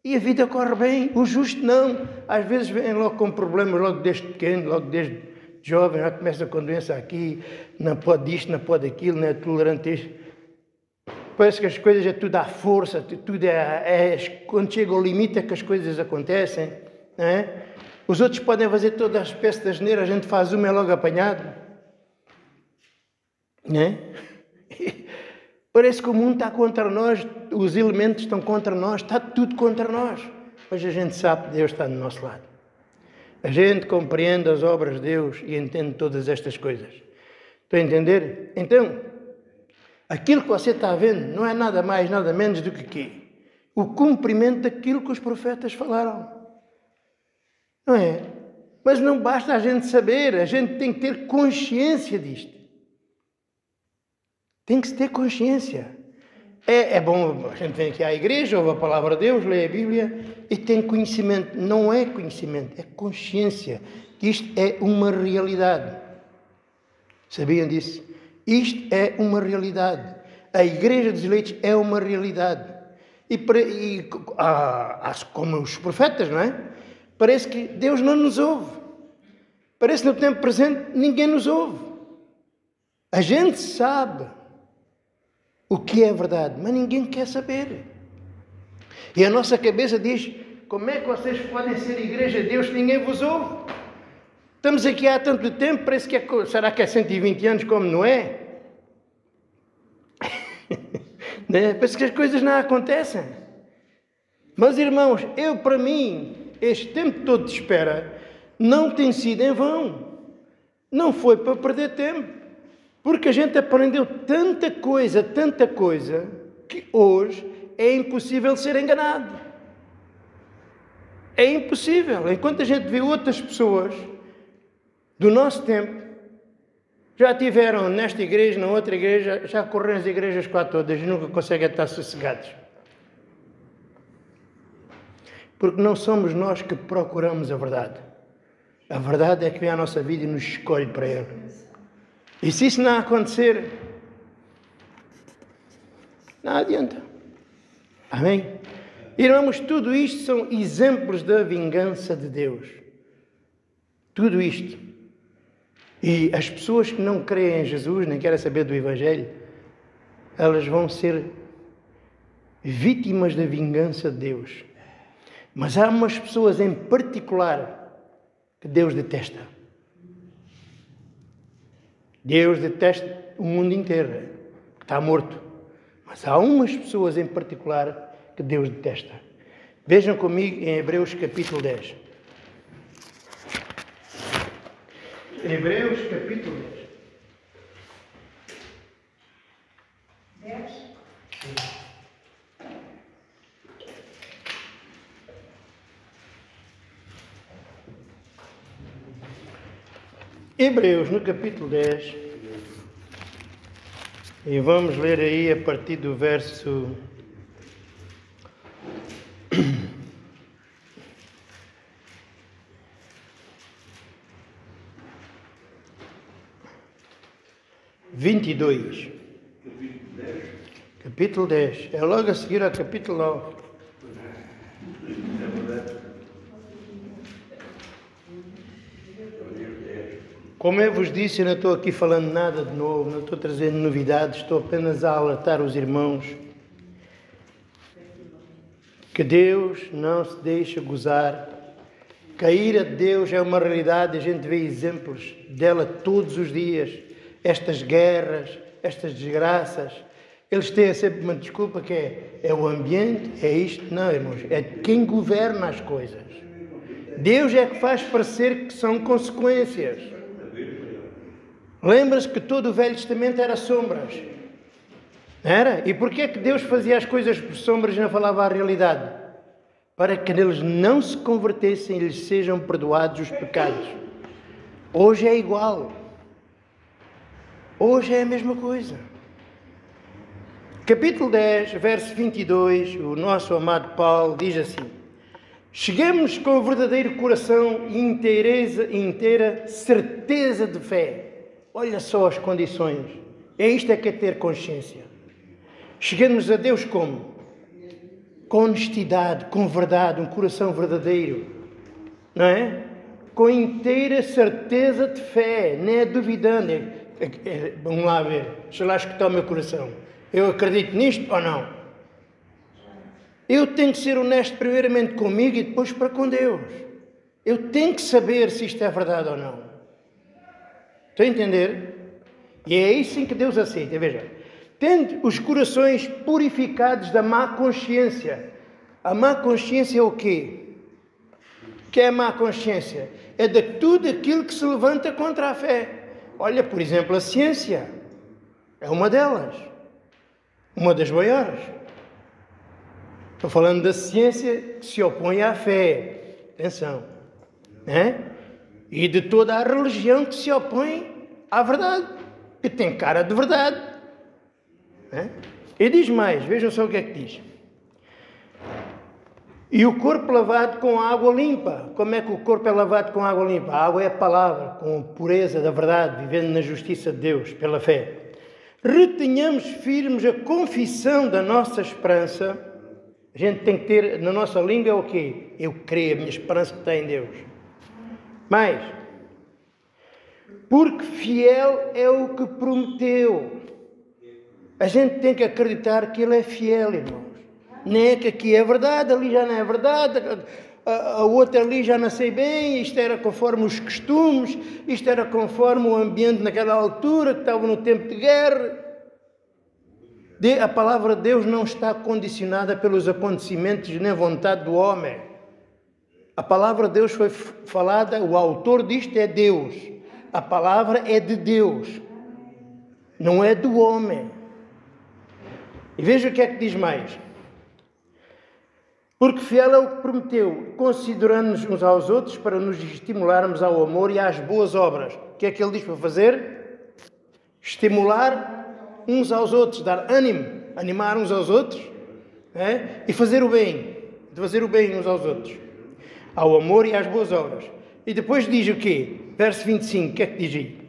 E a vida corre bem. O justo não. Às vezes vem logo com problemas, logo desde pequeno, logo desde jovem. Já começa com doença aqui. Não pode isto, não pode aquilo, não é tolerante isto. Parece que as coisas é tudo à força. Tudo quando chega ao limite é que as coisas acontecem. Não é? Os outros podem fazer toda a espécie de asneira. A gente faz uma e é logo apanhado. Não é? Parece que o mundo está contra nós, os elementos estão contra nós, está tudo contra nós. Mas a gente sabe que Deus está do nosso lado. A gente compreende as obras de Deus e entende todas estas coisas. Estão a entender? Então, aquilo que você está vendo não é nada mais, nada menos do que quê? O cumprimento daquilo que os profetas falaram. Não é? Mas não basta a gente saber, a gente tem que ter consciência disto. Tem que se ter consciência. É bom, a gente vem aqui à igreja, ouve a palavra de Deus, lê a Bíblia e tem conhecimento. Não é conhecimento, é consciência. Isto é uma realidade. Sabiam disso? Isto é uma realidade. A igreja dos eleitos é uma realidade. Como os profetas, não é? Parece que Deus não nos ouve. Parece que no tempo presente ninguém nos ouve. A gente sabe. o que é verdade, mas ninguém quer saber. E a nossa cabeça diz: como é que vocês podem ser igreja de Deus se ninguém vos ouve? Estamos aqui há tanto tempo, parece que será que é 120 anos como não é? Parece que as coisas não acontecem. Mas irmãos, para mim, este tempo todo de espera não tem sido em vão. Não foi para perder tempo. Porque a gente aprendeu tanta coisa, que hoje é impossível ser enganado. É impossível. Enquanto a gente vê outras pessoas do nosso tempo, já tiveram nesta igreja, na outra igreja, já correram as igrejas quase todas e nunca conseguem estar sossegados. Porque não somos nós que procuramos a verdade. A verdade é que vem à nossa vida e nos escolhe para Ele. E se isso não acontecer, não adianta. Amém? Irmãos, tudo isto são exemplos da vingança de Deus. Tudo isto. E as pessoas que não creem em Jesus, nem querem saber do Evangelho, elas vão ser vítimas da vingança de Deus. Mas há umas pessoas em particular que Deus detesta. Deus detesta o mundo inteiro, que está morto. Mas há umas pessoas em particular que Deus detesta. Vejam comigo em Hebreus capítulo 10. Hebreus capítulo 10. 10? Sim. Hebreus, no capítulo 10, e vamos ler aí a partir do verso 22. Capítulo 10. É logo a seguir ao capítulo 9. Como eu vos disse, eu não estou aqui falando nada de novo, não estou trazendo novidades, estou apenas a alertar os irmãos que Deus não se deixa gozar, que a ira de Deus é uma realidade, a gente vê exemplos dela todos os dias, estas guerras, estas desgraças, eles têm sempre uma desculpa que é o ambiente, é isto. Não, irmãos, é quem governa as coisas. Deus é que faz parecer que são consequências. Lembra-se que todo o Velho Testamento era sombras. Era? E porquê é que Deus fazia as coisas por sombras e não falava a realidade? Para que eles não se convertessem e lhes sejam perdoados os pecados. Hoje é igual. Hoje é a mesma coisa. Capítulo 10, verso 22, o nosso amado Paulo diz assim: cheguemos com o verdadeiro coração e inteira certeza de fé. Olha só as condições. É isto é que é ter consciência. Cheguemos a Deus como? Com honestidade, com verdade, um coração verdadeiro. Não é? Com inteira certeza de fé, não é duvidando. Vamos lá ver, deixa lá escutar o meu coração. Eu acredito nisto ou não? Eu tenho que ser honesto primeiramente comigo e depois para com Deus. Eu tenho que saber se isto é verdade ou não. Estão a entender? E é isso em que Deus aceita. Veja, tendo os corações purificados da má consciência. A má consciência é o quê? O que é a má consciência? É de tudo aquilo que se levanta contra a fé. Olha, por exemplo, a ciência. É uma delas. Uma das maiores. Estou falando da ciência que se opõe à fé. Atenção. E de toda a religião que se opõe à verdade. Que tem cara de verdade. E diz mais. Vejam só o que é que diz. E o corpo lavado com água limpa. Como é que o corpo é lavado com água limpa? A água é a palavra, com pureza da verdade, vivendo na justiça de Deus, pela fé. Retenhamos firmes a confissão da nossa esperança. A gente tem que ter, na nossa língua é o quê? Eu creio, a minha esperança está em Deus. Mais. Porque fiel é o que prometeu. A gente tem que acreditar que Ele é fiel, irmãos. Não é que aqui é verdade, ali já não é verdade, a outra ali já não sei bem, isto era conforme os costumes, isto era conforme o ambiente naquela altura, que estava no tempo de guerra. A palavra de Deus não está condicionada pelos acontecimentos nem vontade do homem. A palavra de Deus foi falada, o autor disto é Deus. A palavra é de Deus, não é do homem. E veja o que é que diz mais. Porque fiel é o que prometeu, considerando-nos uns aos outros para nos estimularmos ao amor e às boas obras. O que é que ele diz para fazer? Estimular uns aos outros, dar ânimo, animar uns aos outros, e fazer o bem, uns aos outros. Ao amor e às boas obras. E depois diz o quê? Verso 25, o que é que diz aí?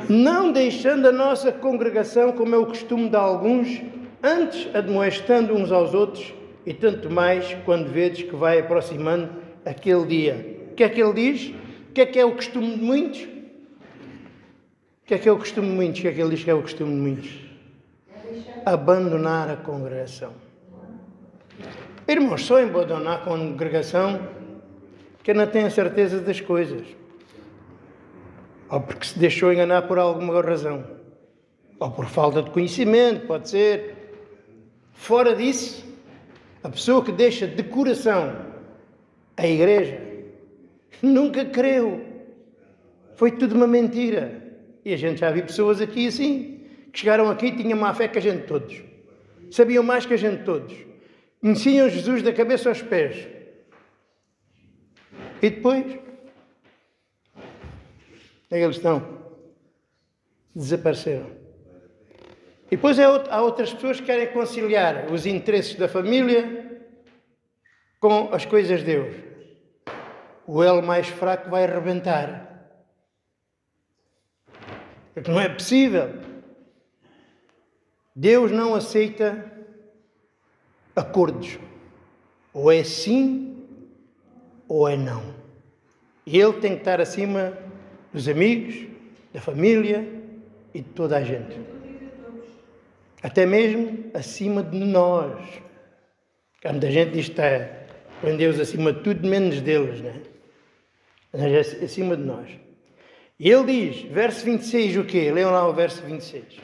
Não deixando a nossa congregação, como é o costume de alguns, antes admoestando uns aos outros, e tanto mais quando vedes que vai aproximando aquele dia. O que é que ele diz? O que é o costume de muitos? O que é o costume de muitos? O que é que ele diz que é o costume de muitos? Abandonar a congregação. Irmãos, só abandonar a congregação que não tem a certeza das coisas. Ou porque se deixou enganar por alguma razão. Ou por falta de conhecimento, pode ser. Fora disso, a pessoa que deixa de coração a igreja nunca creu. Foi tudo uma mentira. E a gente já viu pessoas aqui assim, que chegaram aqui e tinham má fé que a gente todos. Sabiam mais que a gente todos. Conheciam Jesus da cabeça aos pés. E depois, onde é que eles estão? Desapareceram. E depois há outras pessoas que querem conciliar os interesses da família com as coisas de Deus. O elo mais fraco vai arrebentar. Porque não é possível. Deus não aceita acordos. Ou é sim, ou é não. E Ele tem que estar acima dos amigos, da família e de toda a gente. Até mesmo acima de nós. Há muita gente diz que põe Deus acima de tudo, menos deles, não é? Mas é acima de nós. E ele diz, verso 26, o quê? Leiam lá o verso 26.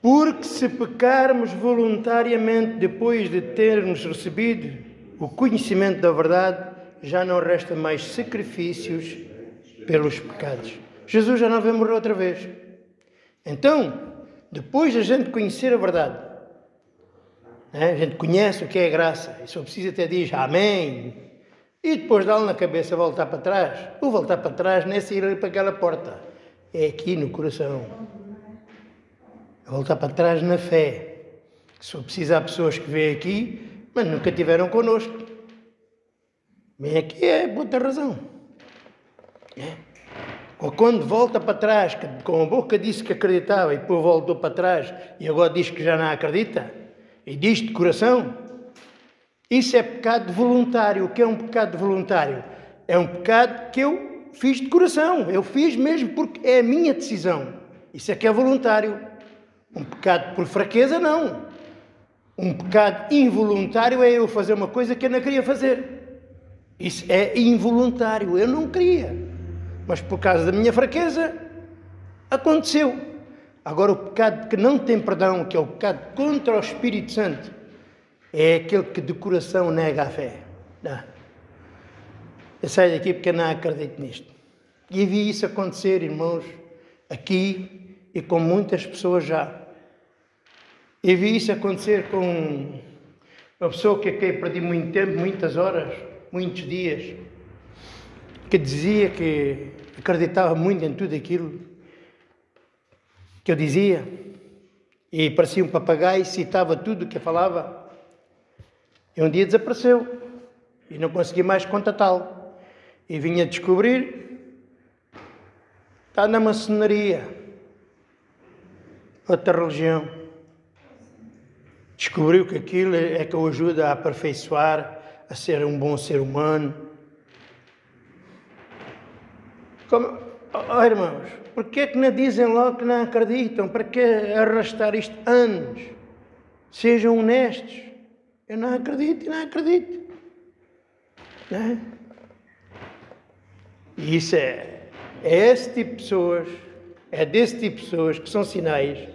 Porque se pecarmos voluntariamente depois de termos recebido o conhecimento da verdade, já não resta mais sacrifícios pelos pecados. Jesus já não veio morrer outra vez. Então, depois de a gente conhecer a verdade, a gente conhece o que é graça, e se for preciso até diz amém, e depois dá-lhe na cabeça voltar para trás. O voltar para trás não é sair ali para aquela porta, é aqui no coração. É voltar para trás na fé. Se for preciso, há pessoas que vêm aqui, mas nunca tiveram connosco. Vem aqui é por outra razão. Ou quando volta para trás, que com a boca disse que acreditava e depois voltou para trás e agora diz que já não acredita, e diz de coração, isso é pecado voluntário. O que é um pecado voluntário? É um pecado que eu fiz de coração, eu fiz mesmo porque é a minha decisão. Isso é que é voluntário. Um pecado por fraqueza, não. Um pecado involuntário é eu fazer uma coisa que eu não queria fazer. Isso é involuntário, eu não queria. Mas por causa da minha fraqueza, aconteceu. Agora, o pecado que não tem perdão, que é o pecado contra o Espírito Santo, é aquele que de coração nega a fé. Não. Eu saio daqui porque eu não acredito nisto. E vi isso acontecer, irmãos, aqui e com muitas pessoas já. E vi isso acontecer com uma pessoa que aqui perdi muito tempo, muitas horas, muitos dias, que dizia que acreditava muito em tudo aquilo que eu dizia e parecia um papagaio, citava tudo o que eu falava. E um dia desapareceu e não consegui mais contatá-lo. E vinha descobrir, está na maçonaria, outra religião. Descobriu que aquilo é que o ajuda a aperfeiçoar, a ser um bom ser humano. Oh, irmãos, porquê é que não dizem logo que não acreditam? Para que arrastar isto anos? Sejam honestos. Eu não acredito e não acredito. Não é? E isso é esse tipo de pessoas, é desse tipo de pessoas que são sinais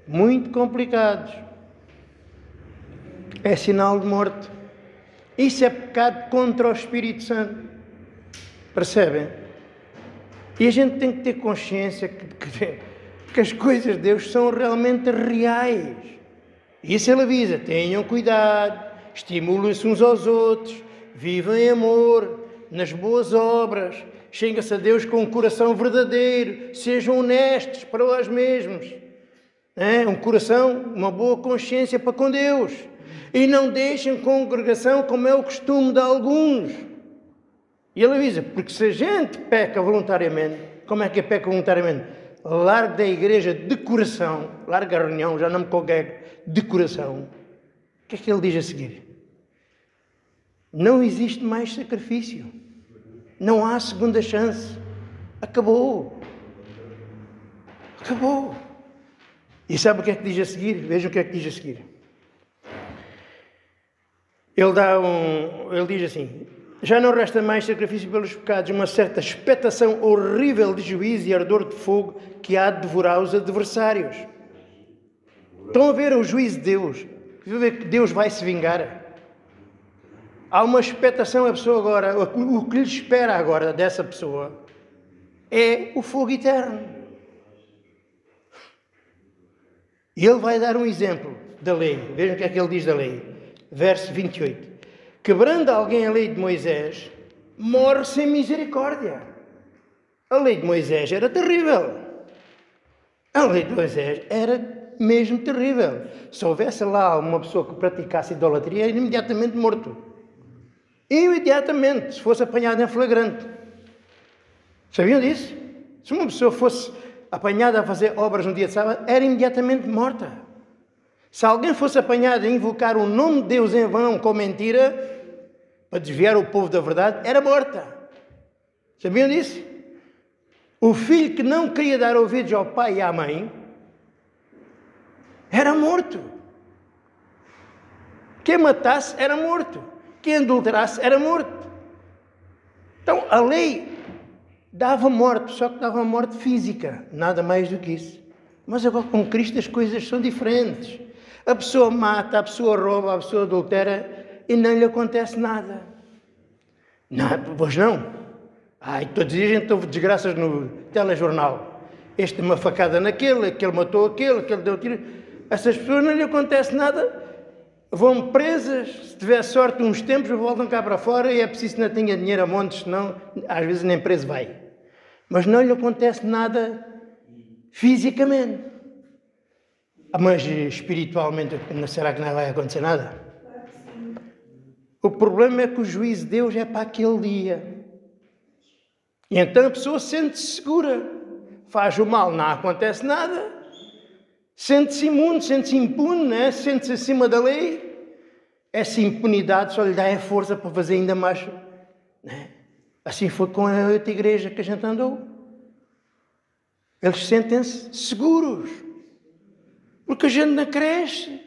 muito complicados. É sinal de morte. Isso é pecado contra o Espírito Santo. Percebem? E a gente tem que ter consciência que as coisas de Deus são realmente reais. Isso ele avisa, tenham cuidado, estimulem-se uns aos outros, vivam em amor, nas boas obras, cheguem-se a Deus com um coração verdadeiro, sejam honestos para vós mesmos. Um coração, uma boa consciência para com Deus. E não deixem congregação como é o costume de alguns. E ele avisa, porque se a gente peca voluntariamente, como é que peca voluntariamente? Larga da igreja de coração, larga a reunião, já não me congrego, de coração. O que é que ele diz a seguir? Não existe mais sacrifício. Não há segunda chance. Acabou. Acabou. E sabe o que é que diz a seguir? Vejam o que é que diz a seguir. Ele diz assim, já não resta mais sacrifício pelos pecados, uma certa expectação horrível de juízo e ardor de fogo que há de devorar os adversários. Estão a ver o juízo de Deus? Estão a ver que Deus vai se vingar? Há uma expectação, a pessoa agora, o que lhe espera agora dessa pessoa é o fogo eterno. E ele vai dar um exemplo da lei. Vejam o que é que ele diz da lei. Verso 28. Quebrando alguém a lei de Moisés, morre sem misericórdia. A lei de Moisés era terrível. A lei de Moisés era mesmo terrível. Se houvesse lá uma pessoa que praticasse idolatria, era imediatamente morto. Imediatamente, se fosse apanhado em flagrante. Sabiam disso? Se uma pessoa fosse apanhada a fazer obras no dia de sábado, era imediatamente morta. Se alguém fosse apanhado a invocar o nome de Deus em vão com mentira, para desviar o povo da verdade, era morta. Sabiam disso? O filho que não queria dar ouvidos ao pai e à mãe, era morto. Quem matasse, era morto. Quem adulterasse, era morto. Então, a lei dava morte, só que dava morte física, nada mais do que isso. Mas agora com Cristo as coisas são diferentes. A pessoa mata, a pessoa rouba, a pessoa adultera e não lhe acontece nada. Não, pois não. Todos os dias a gente ouve desgraças no telejornal. Este uma facada naquele, aquele matou aquele deu tiro. Essas pessoas não lhe acontece nada, vão presas, se tiver sorte uns tempos voltam cá para fora e é preciso que não tenha dinheiro a montes, senão às vezes nem preso vai. Mas não lhe acontece nada fisicamente. Mas espiritualmente, será que não vai acontecer nada? O problema é que o juízo de Deus é para aquele dia. E então a pessoa sente-se segura. Faz o mal, não acontece nada. Sente-se imune, sente-se impune, né? Sente-se acima da lei. Essa impunidade só lhe dá a força para fazer ainda mais. Né? Assim foi com a outra igreja que a gente andou. Eles sentem-se seguros. Porque a gente não cresce.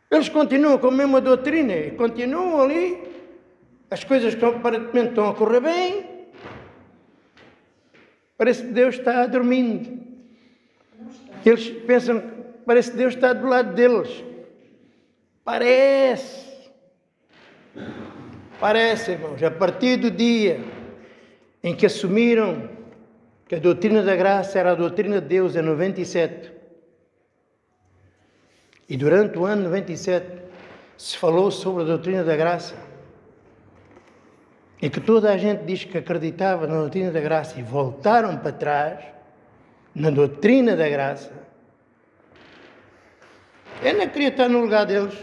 Eles continuam com a mesma doutrina. Continuam ali. As coisas que aparentemente estão a correr bem. Parece que Deus está dormindo. Eles pensam, parece que Deus está do lado deles. Parece, irmãos, a partir do dia em que assumiram que a doutrina da graça era a doutrina de Deus em 97, e durante o ano 97 se falou sobre a doutrina da graça, em que toda a gente diz que acreditava na doutrina da graça e voltaram para trás na doutrina da graça. Eu não queria estar no lugar deles.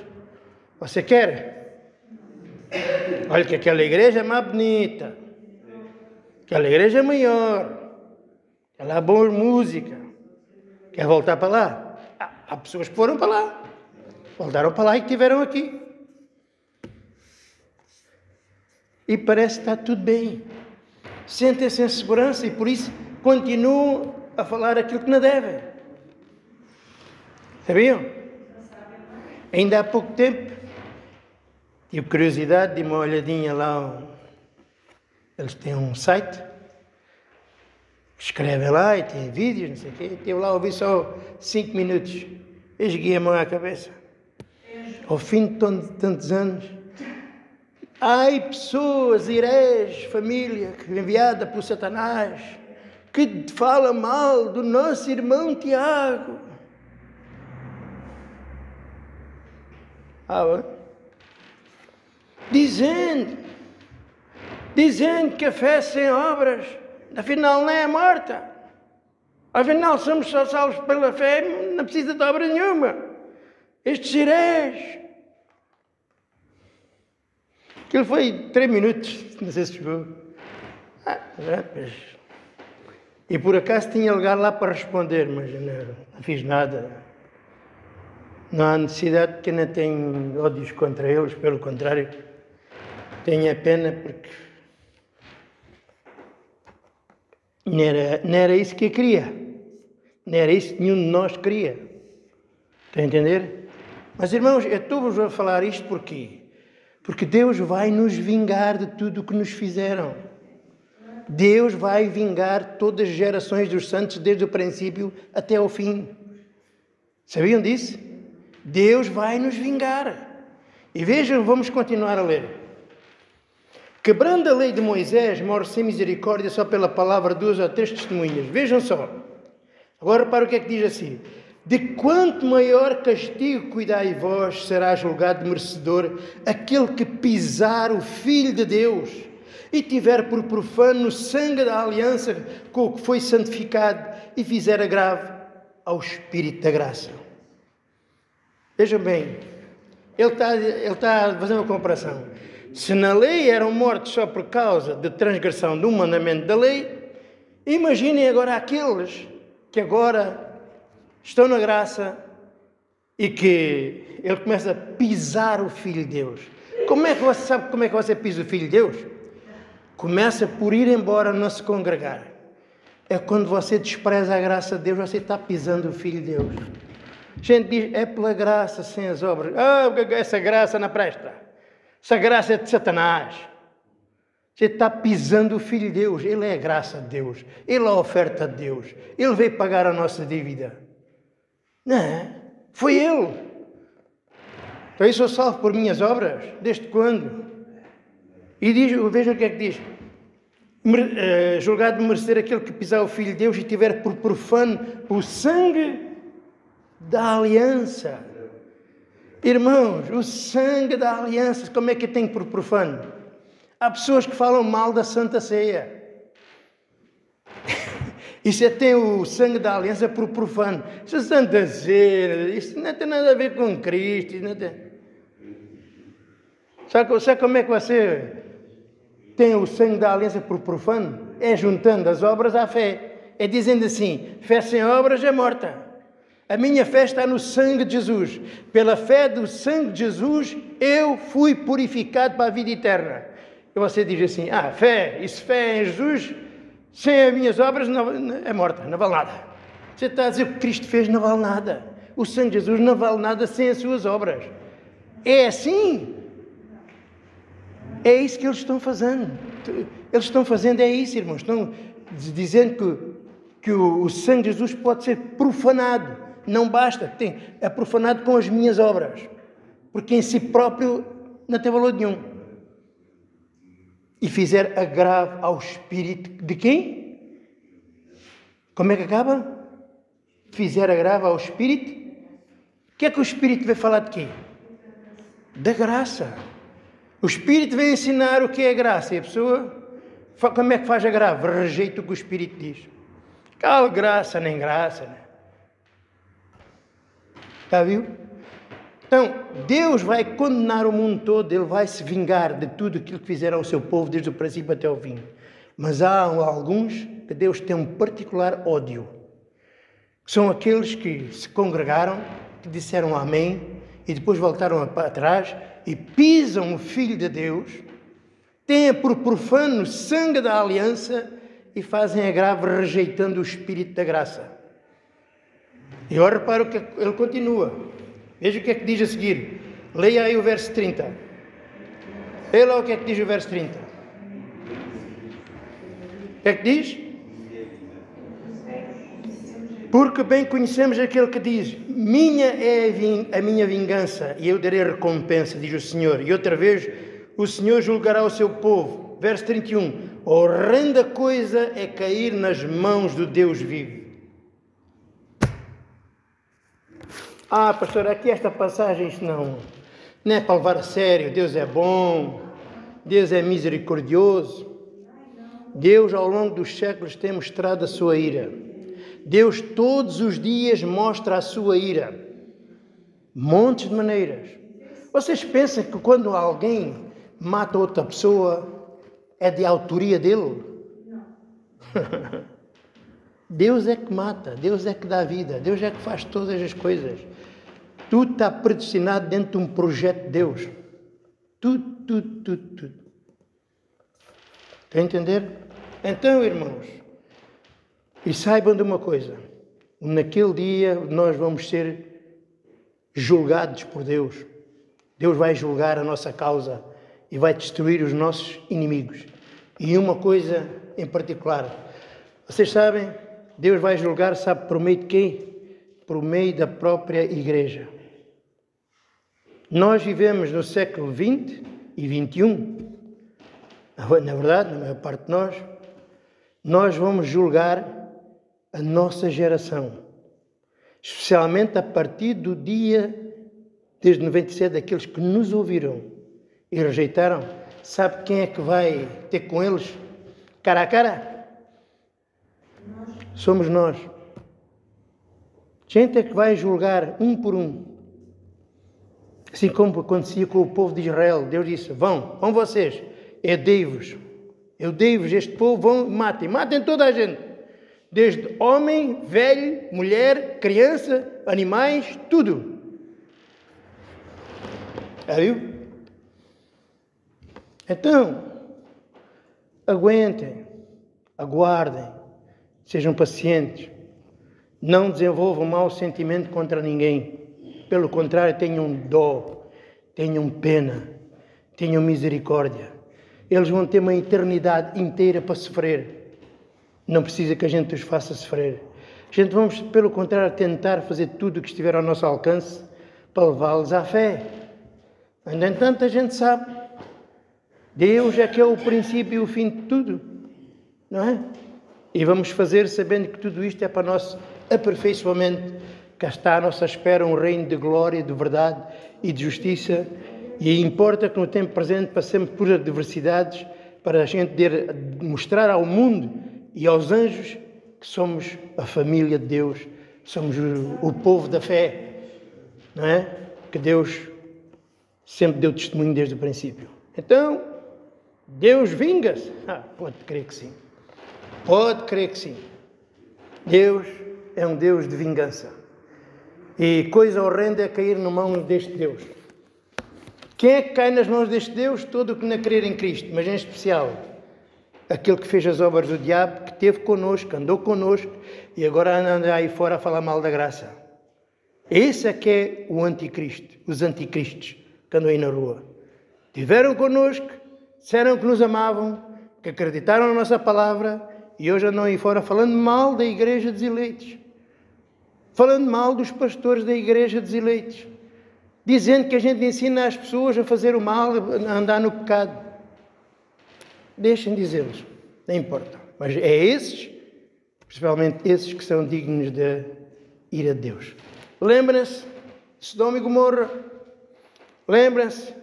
Você quer? Olha que aquela igreja é mais bonita. Aquela igreja é maior. Ela há boa música. Quer voltar para lá? Há pessoas que foram para lá. Voltaram para lá e que estiveram aqui. E parece que está tudo bem. sentem-se em segurança e por isso continuam a falar aquilo que não devem. Sabiam? Ainda há pouco tempo, tive curiosidade de uma olhadinha lá, eles têm um site, escrevem lá e têm vídeos, não sei o quê, estive lá a ouvir só 5 minutos, eu joguei a mão à cabeça. Ao fim de tantos anos, há pessoas, hereges, família, enviada por Satanás, que fala mal do nosso irmão Tiago. Dizendo que a fé sem obras, afinal não é morta. Afinal somos só salvos pela fé, não precisa de obra nenhuma. Estes hereges. Aquilo foi 3 minutos, não sei se chegou. E por acaso tinha lugar lá para responder, mas não fiz nada. Não há necessidade, que eu não tenho ódios contra eles, pelo contrário, tenho a pena porque não era isso que eu queria. Não era isso que nenhum de nós queria. Está a entender? Mas, irmãos, eu estou-vos a falar isto porquê? Porque Deus vai nos vingar de tudo o que nos fizeram. Deus vai vingar todas as gerações dos santos, desde o princípio até ao fim. Sabiam disso? Deus vai nos vingar. E vejam, vamos continuar a ler. Quebrando a lei de Moisés, morre sem misericórdia só pela palavra de 2 ou 3 testemunhas. Vejam só. Agora repara o que é que diz assim. De quanto maior castigo cuidai vós, será julgado merecedor aquele que pisar o Filho de Deus e tiver por profano o sangue da aliança com o que foi santificado e fizer agravo ao Espírito da graça. Vejam bem, ele está a fazer uma comparação. Se na lei eram mortos só por causa de transgressão de um mandamento da lei, imaginem agora aqueles que agora estão na graça e que ele começa a pisar o Filho de Deus. Como é que você sabe como é que você pisa o Filho de Deus? Começa por ir embora, não se congregar. É quando você despreza a graça de Deus, você está pisando o Filho de Deus. A gente diz, é pela graça, sem as obras. Essa graça não presta. Essa graça é de Satanás. Você está pisando o Filho de Deus. Ele é a graça de Deus. Ele é a oferta de Deus. Ele veio pagar a nossa dívida. Não, foi Ele. Então eu sou salvo por minhas obras? Desde quando? E diz, vejam o que é que diz. Julgado de merecer aquele que pisar o Filho de Deus e tiver por profano o sangue da aliança. Irmãos, o sangue da aliança, como é que tem por profano? Há pessoas que falam mal da Santa Ceia. Isso tem o sangue da aliança por profano. Isso é Santa Ceia, isso não tem nada a ver com Cristo. Não tem. Sabe como é que você tem o sangue da aliança por profano? É juntando as obras à fé. É dizendo assim, fé sem obras é morta. A minha fé está no sangue de Jesus. Pela fé do sangue de Jesus, eu fui purificado para a vida eterna. E você diz assim, fé em Jesus, sem as minhas obras é morta, não vale nada. Você está a dizer que o que Cristo fez não vale nada. O sangue de Jesus não vale nada sem as suas obras. É assim. É isso que eles estão fazendo. Eles estão fazendo isso, irmãos. Estão dizendo que o sangue de Jesus pode ser profanado. Não basta, é profanado com as minhas obras, porque em si próprio não tem valor nenhum. E fizer agravo ao Espírito de quem? Como é que acaba? Fizer agravo ao Espírito. O que é que o Espírito vai falar de quê? Da graça. O Espírito vai ensinar o que é graça. E a pessoa, como é que faz agravo? Rejeita o que o Espírito diz. Qual graça, nem graça, né? Já viu? Então, Deus vai condenar o mundo todo, Ele vai se vingar de tudo aquilo que fizeram ao seu povo, desde o princípio até o fim. Mas há alguns que Deus tem um particular ódio. São aqueles que se congregaram, que disseram amém, e depois voltaram para trás e pisam o Filho de Deus, têm por profano o sangue da aliança e fazem agravo rejeitando o Espírito da graça. E agora repara o que ele continua. Veja o que é que diz a seguir. Leia aí o verso 30. Leia lá o que é que diz o verso 30. O que é que diz? Porque bem conhecemos aquele que diz: minha é a minha vingança e eu darei recompensa, diz o Senhor. E outra vez, o Senhor julgará o seu povo. Verso 31. Horrenda coisa é cair nas mãos do Deus vivo. Pastor, aqui esta passagem, isto não é para levar a sério. Deus é bom, Deus é misericordioso. Deus, ao longo dos séculos, tem mostrado a sua ira. Deus, todos os dias, mostra a sua ira. Montes de maneiras. Vocês pensam que quando alguém mata outra pessoa, é de autoria dele? Não. Deus é que mata, Deus é que dá vida, Deus é que faz todas as coisas. Tudo está predestinado dentro de um projeto de Deus. Tudo. Está a entender? Então, irmãos, e saibam de uma coisa. Naquele dia nós vamos ser julgados por Deus. Deus vai julgar a nossa causa e vai destruir os nossos inimigos. E uma coisa em particular. Vocês sabem, Deus vai julgar, sabe por meio de quem? Por meio da própria igreja. Nós vivemos no século XX e XXI. Na verdade, na maior parte de nós vamos julgar a nossa geração. Especialmente a partir do dia, desde 97, daqueles que nos ouviram e rejeitaram. Sabe quem é que vai ter com eles cara a cara? Somos nós. Gente é que vai julgar um por um. Assim como acontecia com o povo de Israel. Deus disse: vão vocês, eu dei-vos este povo, vão e matem toda a gente. Desde homem, velho, mulher, criança, animais, tudo. Já viu? Então, aguentem, aguardem, sejam pacientes, não desenvolvam mau sentimento contra ninguém. Pelo contrário, tenham dó, tenham pena, tenham misericórdia. Eles vão ter uma eternidade inteira para sofrer. Não precisa que a gente os faça sofrer. A gente vamos, pelo contrário, tentar fazer tudo o que estiver ao nosso alcance para levá-los à fé. No entanto, a gente sabe, Deus é que é o princípio e o fim de tudo, não é? E vamos fazer sabendo que tudo isto é para nosso aperfeiçoamento. Cá está à nossa espera um reino de glória, de verdade e de justiça. E importa que no tempo presente passemos por adversidades para a gente poder mostrar ao mundo e aos anjos que somos a família de Deus, somos o povo da fé, não é? Que Deus sempre deu testemunho desde o princípio. Então, Deus vinga-se? Pode crer que sim. Pode crer que sim. Deus é um Deus de vingança. E coisa horrenda é cair na mão deste Deus. Quem é que cai nas mãos deste Deus? Todo o que não crer em Cristo, mas em especial aquele que fez as obras do diabo, que esteve connosco, andou connosco e agora anda aí fora a falar mal da graça. Esse é que é o anticristo, os anticristos que andam aí na rua. Estiveram connosco, disseram que nos amavam, que acreditaram na nossa palavra e hoje andam aí fora falando mal da igreja dos eleitos. Falando mal dos pastores da igreja dos eleitos. Dizendo que a gente ensina as pessoas a fazer o mal, a andar no pecado. Deixem dizê-los, não importa. Mas é esses, principalmente esses, que são dignos da ira de Deus. Lembra-se de Sodoma e Gomorra. Lembra-se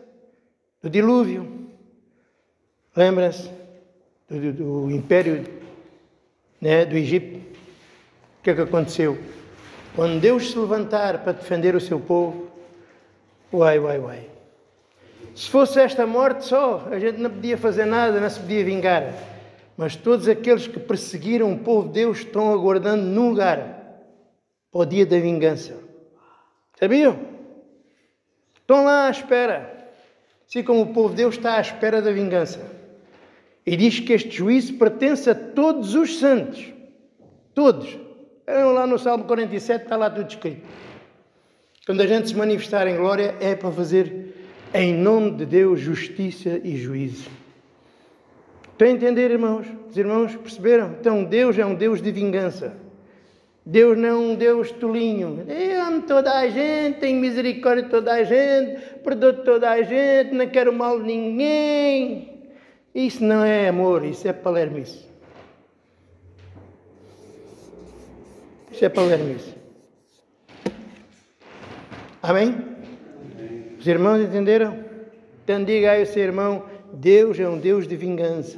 do dilúvio. Lembra-se do império, né, do Egito. O que é que aconteceu? Quando Deus se levantar para defender o seu povo, uai. Se fosse esta morte só, a gente não podia fazer nada, não se podia vingar. Mas todos aqueles que perseguiram o povo de Deus estão aguardando num lugar para o dia da vingança. Sabiam? Estão lá à espera. Assim como o povo de Deus está à espera da vingança. E diz que este juízo pertence a todos os santos. Todos. Lá no Salmo 47 está lá tudo escrito. Quando a gente se manifestar em glória é para fazer em nome de Deus justiça e juízo. Estão a entender, irmãos? Os irmãos perceberam? Então Deus é um Deus de vingança. Deus não é um Deus tolinho. Eu amo toda a gente, tenho misericórdia de toda a gente, perdoo toda a gente, não quero mal de ninguém. Isso não é amor, isso é palermice. Isso é palermice. Amém? Os irmãos entenderam? Então diga aí ao seu irmão, Deus é um Deus de vingança.